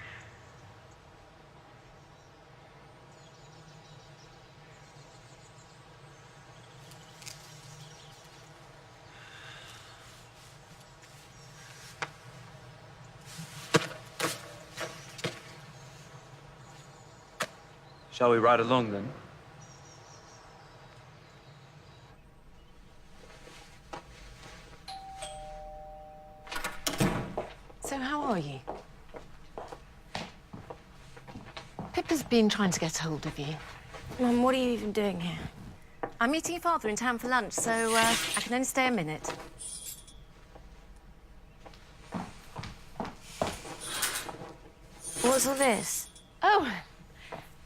Shall we ride along then? So how are you? Pippa's been trying to get hold of you. Mum, what are you even doing here? I'm meeting your father in town for lunch, so I can only stay a minute. What's all this? Oh,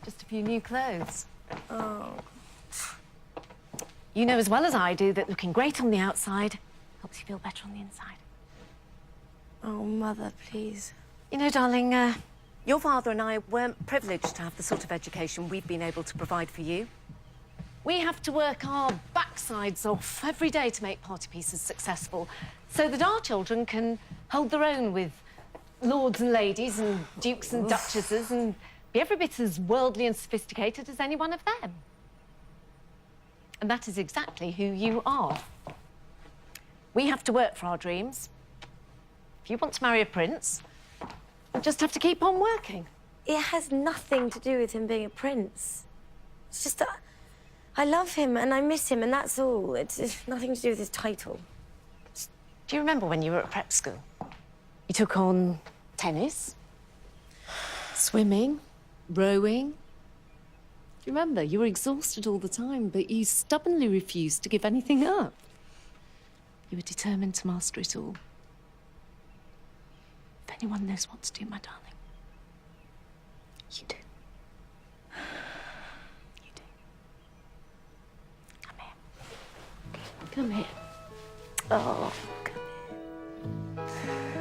just a few new clothes. Oh. You know as well as I do that looking great on the outside helps you feel better on the inside. Oh, Mother, please. You know, darling, your father and I weren't privileged to have the sort of education we've been able to provide for you. We have to work our backsides off every day to make party pieces successful so that our children can hold their own with lords and ladies and dukes and duchesses and be every bit as worldly and sophisticated as any one of them. And that is exactly who you are. We have to work for our dreams. If you want to marry a prince, you just have to keep on working. It has nothing to do with him being a prince. It's just that I love him and I miss him, and that's all. It's nothing to do with his title. Do you remember when you were at prep school? You took on tennis, swimming, rowing. Do you remember? You were exhausted all the time, but you stubbornly refused to give anything up. You were determined to master it all. If anyone knows what to do, my darling, you do. You do. Come here. Come here. Oh, come here.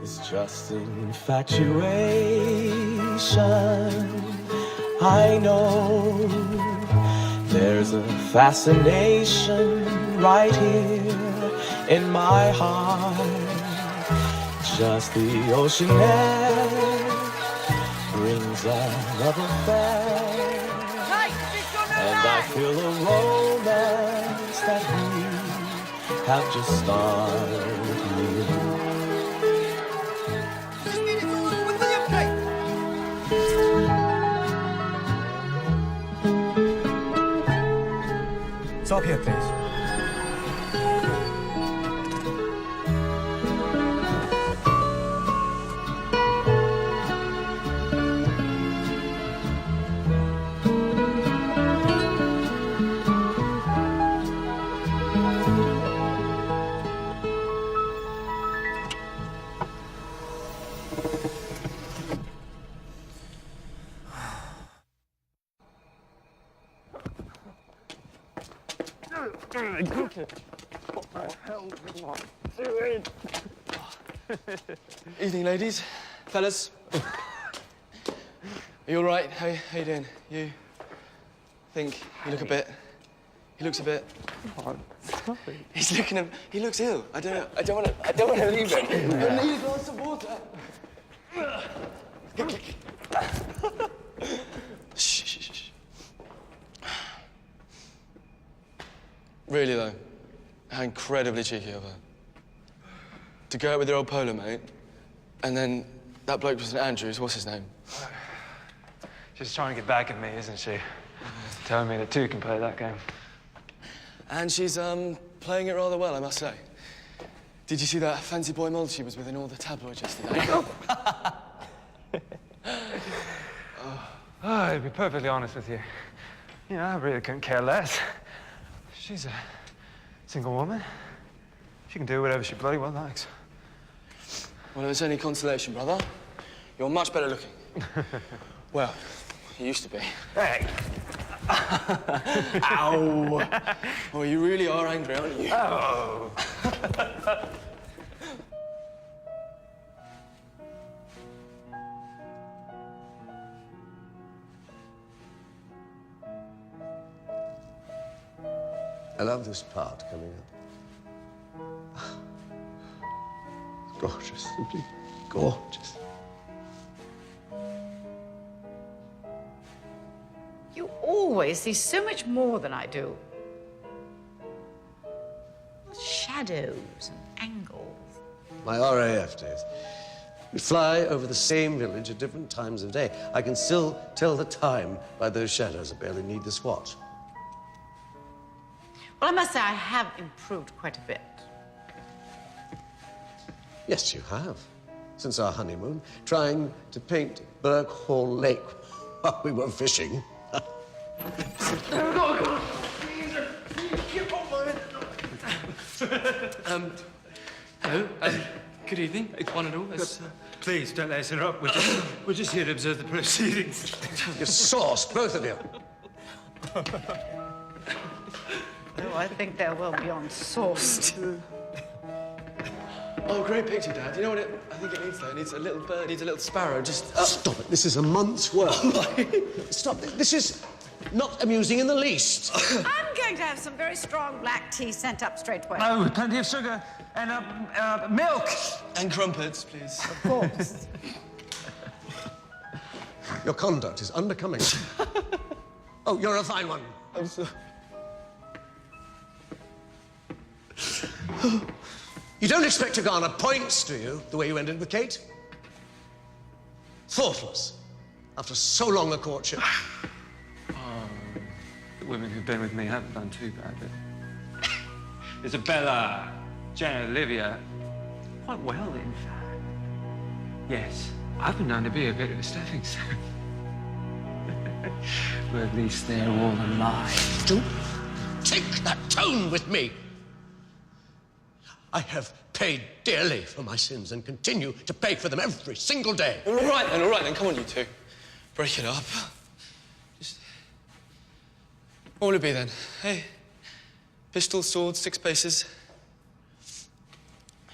It's just infatuation. I know there's a fascination right here in my heart. Just the ocean air brings a love affair, and I feel a romance that we have just started. Stop here, please. Evening, ladies. Fellas. Are you all right? How you doing? You think you look a bit... He looks a bit... He's looking... He looks ill. I don't want to leave him. I need a glass of water. Shh. Really, though, how incredibly cheeky of her. To go out with your old polo mate, and then that bloke was St Andrews, what's his name? She's trying to get back at me, isn't she? Telling me that two can play that game. And she's, playing it rather well, I must say. Did you see that fancy boy model she was with in all the tabloids yesterday? To be perfectly honest with you, I really couldn't care less. She's a single woman. She can do whatever she bloody well likes. Well, if it's any consolation, brother, you're much better looking. Well, you used to be. Hey! Ow! Oh, you really are angry, aren't you? Oh! I love this part coming up. It's gorgeous, simply gorgeous. You always see so much more than I do. Shadows and angles. My RAF days. We fly over the same village at different times of day. I can still tell the time by those shadows. I barely need this watch. Well, I must say I have improved quite a bit. Yes, you have. Since our honeymoon, trying to paint Burke Hall Lake while we were fishing. Hello. Good evening, one and all. Please, don't let us interrupt. We're just here to observe the proceedings. You're sauced, both of you. Oh, I think they're well beyond sauced. Oh, great picture, Dad. You know what I think it needs, though? It needs a little bird, needs a little sparrow, just... Stop it. This is a month's work. Stop. This is not amusing in the least. I'm going to have some very strong black tea sent up straight away. Oh, plenty of sugar and milk. And crumpets, please. Of course. Your conduct is unbecoming. Oh, you're a fine one. I'm so... You don't expect to garner points, do you, the way you ended with Kate? Thoughtless, after so long a courtship. The women who've been with me haven't done too bad, but... Isabella, Jen, Olivia, quite well, in fact. Yes, I've been known to be a bit of a stepping stone. But at least they're all alive. Don't take that tone with me. I have paid dearly for my sins and continue to pay for them every single day. All right, then. Come on, you two. Break it up. Just... What will it be, then? Hey? Pistol, sword, 6 paces.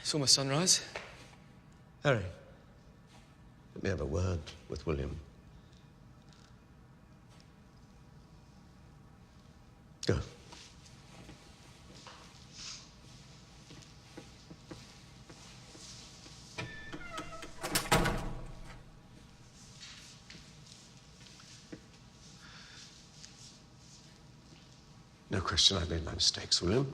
It's almost sunrise. Harry, let me have a word with William. Go. No question, I've made my mistakes, William.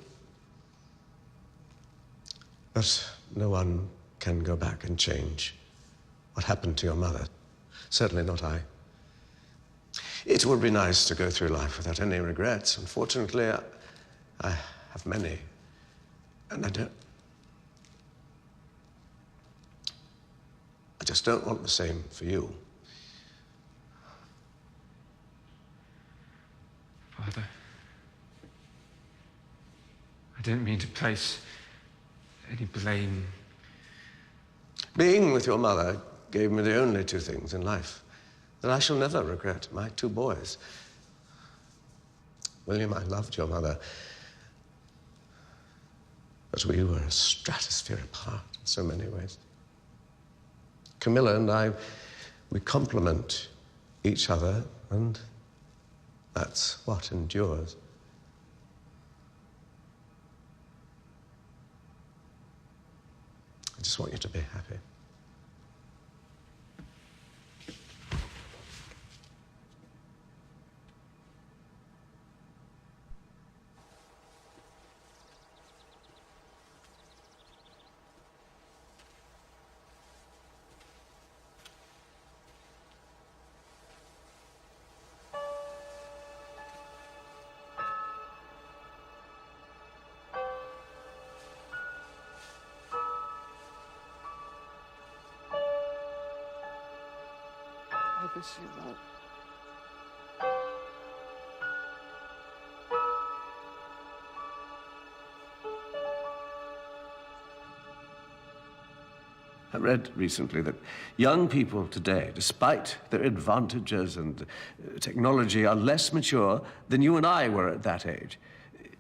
But no one can go back and change what happened to your mother. Certainly not I. It would be nice to go through life without any regrets. Unfortunately, I have many. And I just don't want the same for you. Father, I didn't mean to place any blame. Being with your mother gave me the only 2 things in life that I shall never regret, my 2 boys. William, I loved your mother, but we were a stratosphere apart in so many ways. Camilla and I, we complement each other, and that's what endures. I just want you to be happy. I miss you, Lord. I read recently that young people today, despite their advantages and technology, are less mature than you and I were at that age.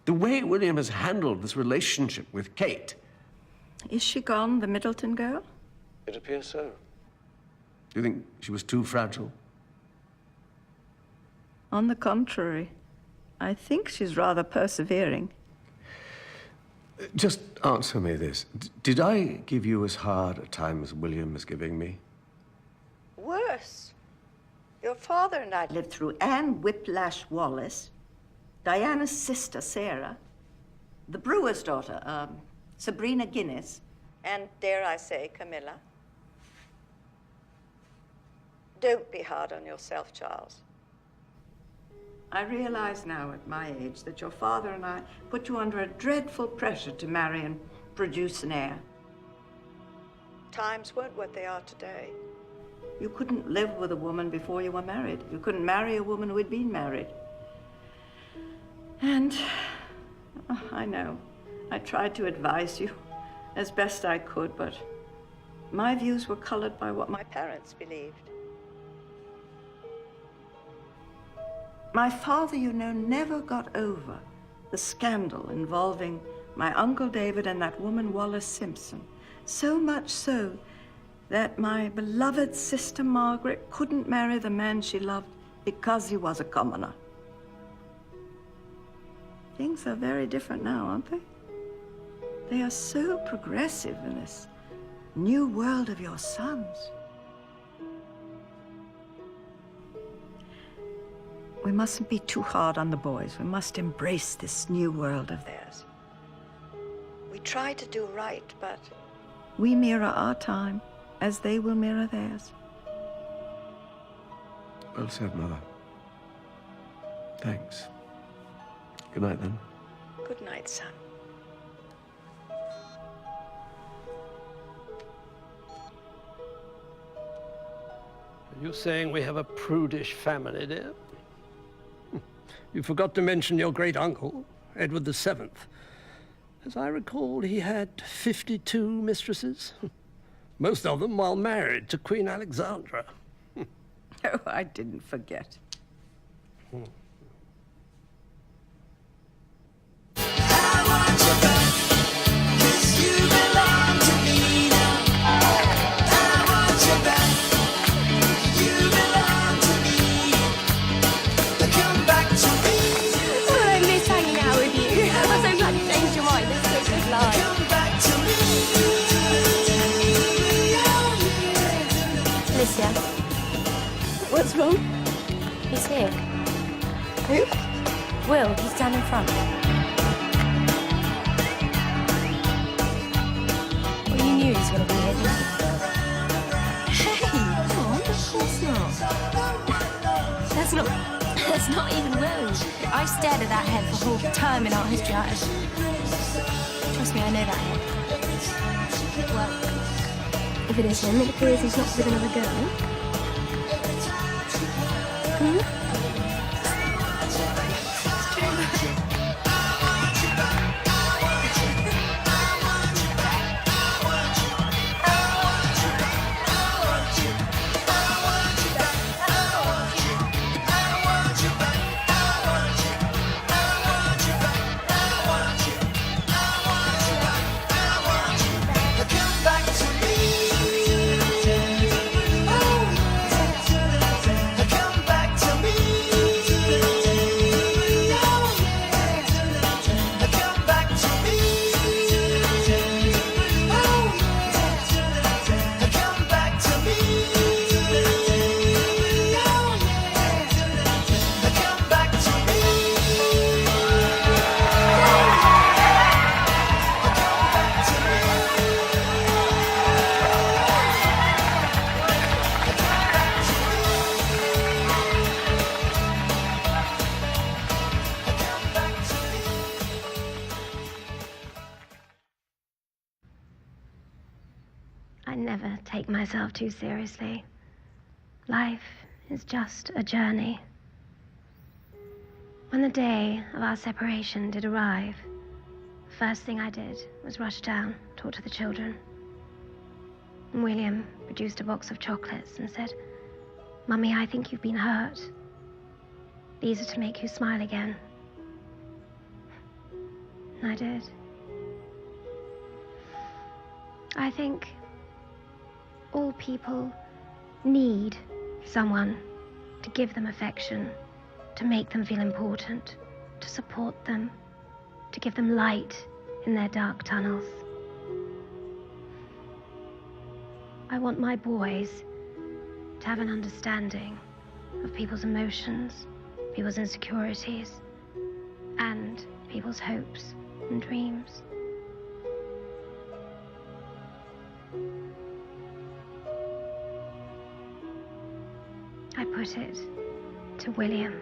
The way William has handled this relationship with Kate... Is she gone, the Middleton girl? It appears so. Do you think she was too fragile? On the contrary, I think she's rather persevering. Just answer me this. Did I give you as hard a time as William is giving me? Worse. Your father and I lived through Anne Whiplash Wallace, Diana's sister, Sarah, the brewer's daughter, Sabrina Guinness, and, dare I say, Camilla. Don't be hard on yourself, Charles. I realize now at my age that your father and I put you under a dreadful pressure to marry and produce an heir. Times weren't what they are today. You couldn't live with a woman before you were married. You couldn't marry a woman who had been married. And I know, I tried to advise you as best I could, but my views were colored by what my parents believed. My father, you know, never got over the scandal involving my Uncle David and that woman Wallace Simpson. So much so that my beloved sister Margaret couldn't marry the man she loved because he was a commoner. Things are very different now, aren't they? They are so progressive in this new world of your sons. We mustn't be too hard on the boys. We must embrace this new world of theirs. We try to do right, but we mirror our time as they will mirror theirs. Well said, Mother. Thanks. Good night, then. Good night, son. You're saying we have a prudish family, dear? You forgot to mention your great-uncle, Edward VII. As I recall, he had 52 mistresses, most of them while married to Queen Alexandra. Oh, I didn't forget. Alicia. What's wrong? He's here. Who? Will, he's down in front. Well, you knew he was going to be here, didn't you? Hey, come on, of course not. That's not even Will. I've stared at that head for a whole term in art history. Trust me, I know that head. Well, if it is him, it appears he's not with another girl. I never take myself too seriously. Life is just a journey. When the day of our separation did arrive, the first thing I did was rush down, talk to the children. And William produced a box of chocolates and said, "Mummy, I think you've been hurt. These are to make you smile again." And I did. I think all people need someone to give them affection, to make them feel important, to support them, to give them light in their dark tunnels. I want my boys to have an understanding of people's emotions, people's insecurities, and people's hopes and dreams. put it to William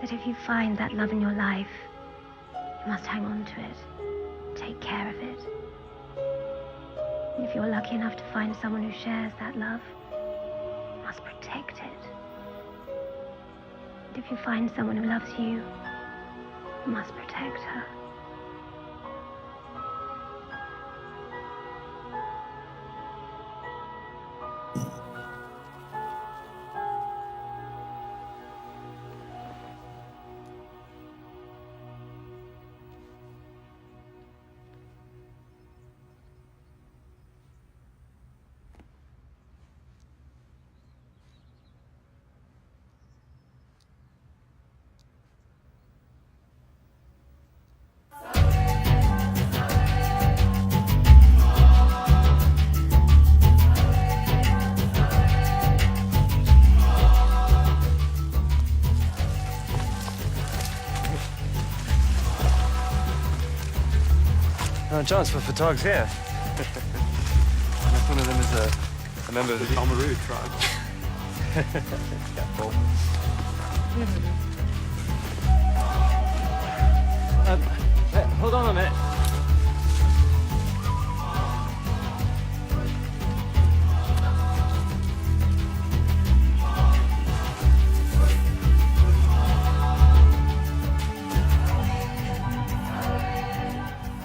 that if you find that love in your life, you must hang on to it, take care of it. And if you're lucky enough to find someone who shares that love, you must protect it. And if you find someone who loves you, you must protect her. No chance for photogs here. Unless one of them is a member of the Omaru tribe. Careful. Hold on a minute.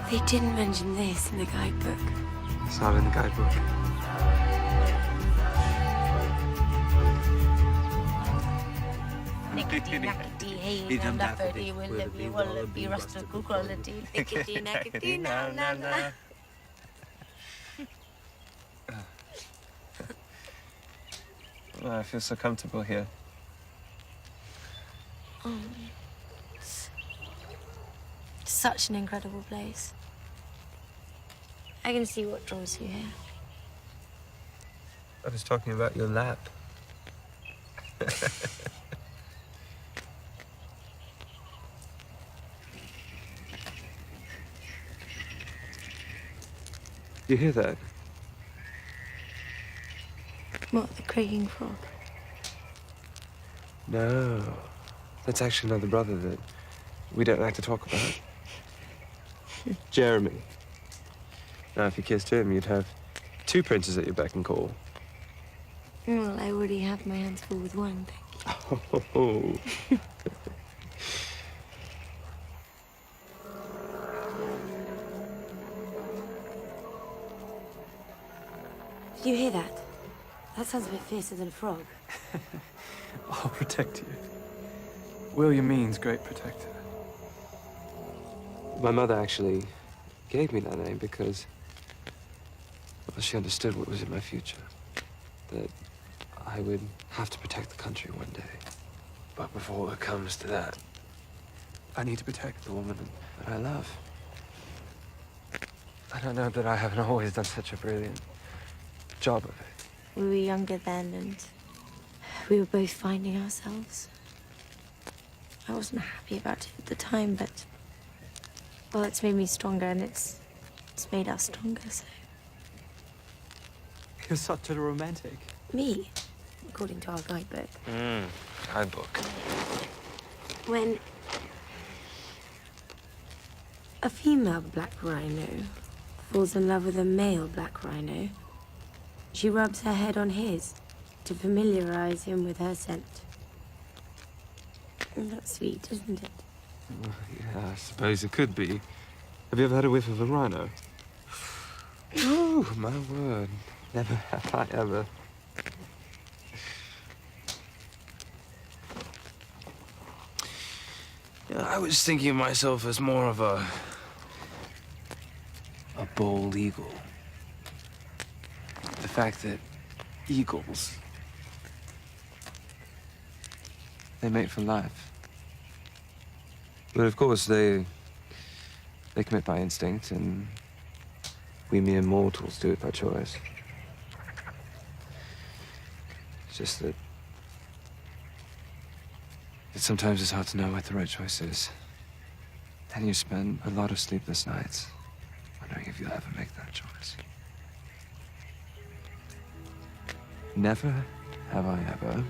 They didn't mention this in the guidebook. It's not in the guidebook. Nickety nackety hey and uppity willity wallaby rustle quality nickety nackety na na na. Oh, I feel so comfortable here. Such an incredible place. I can see what draws you here. I was talking about your lap. You hear that? What, the creaking frog? No. That's actually another brother that we don't like to talk about. Jeremy. Now, if you kissed him, you'd have two princes at your beck and call. Well, I already have my hands full with one, thank Oh. Did you hear that? That sounds a bit fiercer than a frog. I'll protect you. William means great protector. My mother actually gave me that name because, well, she understood what was in my future. That I would have to protect the country one day. But before it comes to that, I need to protect the woman that I love. I don't know that I haven't always done such a brilliant job of it. We were younger then, and we were both finding ourselves. I wasn't happy about it at the time, but, well, it's made me stronger, and it's made us stronger, so. You're such a romantic. Me, according to our guidebook. Guidebook. When a female black rhino falls in love with a male black rhino, she rubs her head on his to familiarize him with her scent. That's sweet, isn't it? Yeah, I suppose it could be. Have you ever had a whiff of a rhino? Ooh, my word. Never have I ever. Yeah, I was thinking of myself as more of a bald eagle. The fact that eagles, they mate for life. But of course, they commit by instinct, and we mere mortals do it by choice. It's just that sometimes it's hard to know what the right choice is. Then you spend a lot of sleepless nights wondering if you'll ever make that choice. Never have I ever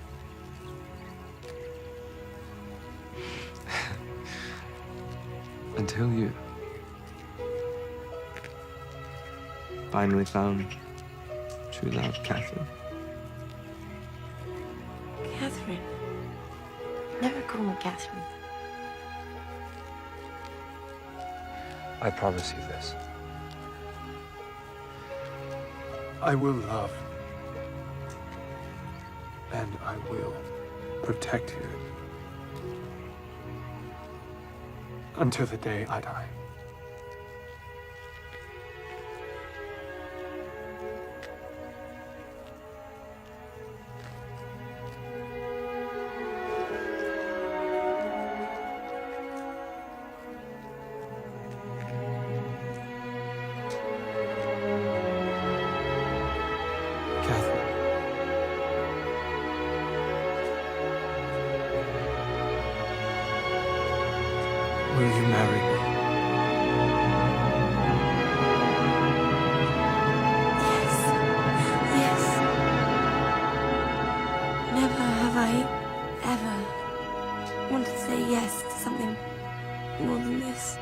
until you finally found true love, Catherine. Catherine. Never call me Catherine. I promise you this. I will love. And I will protect you. Until the day I die. Will you marry me? Yes. Never have I ever wanted to say yes to something more than this.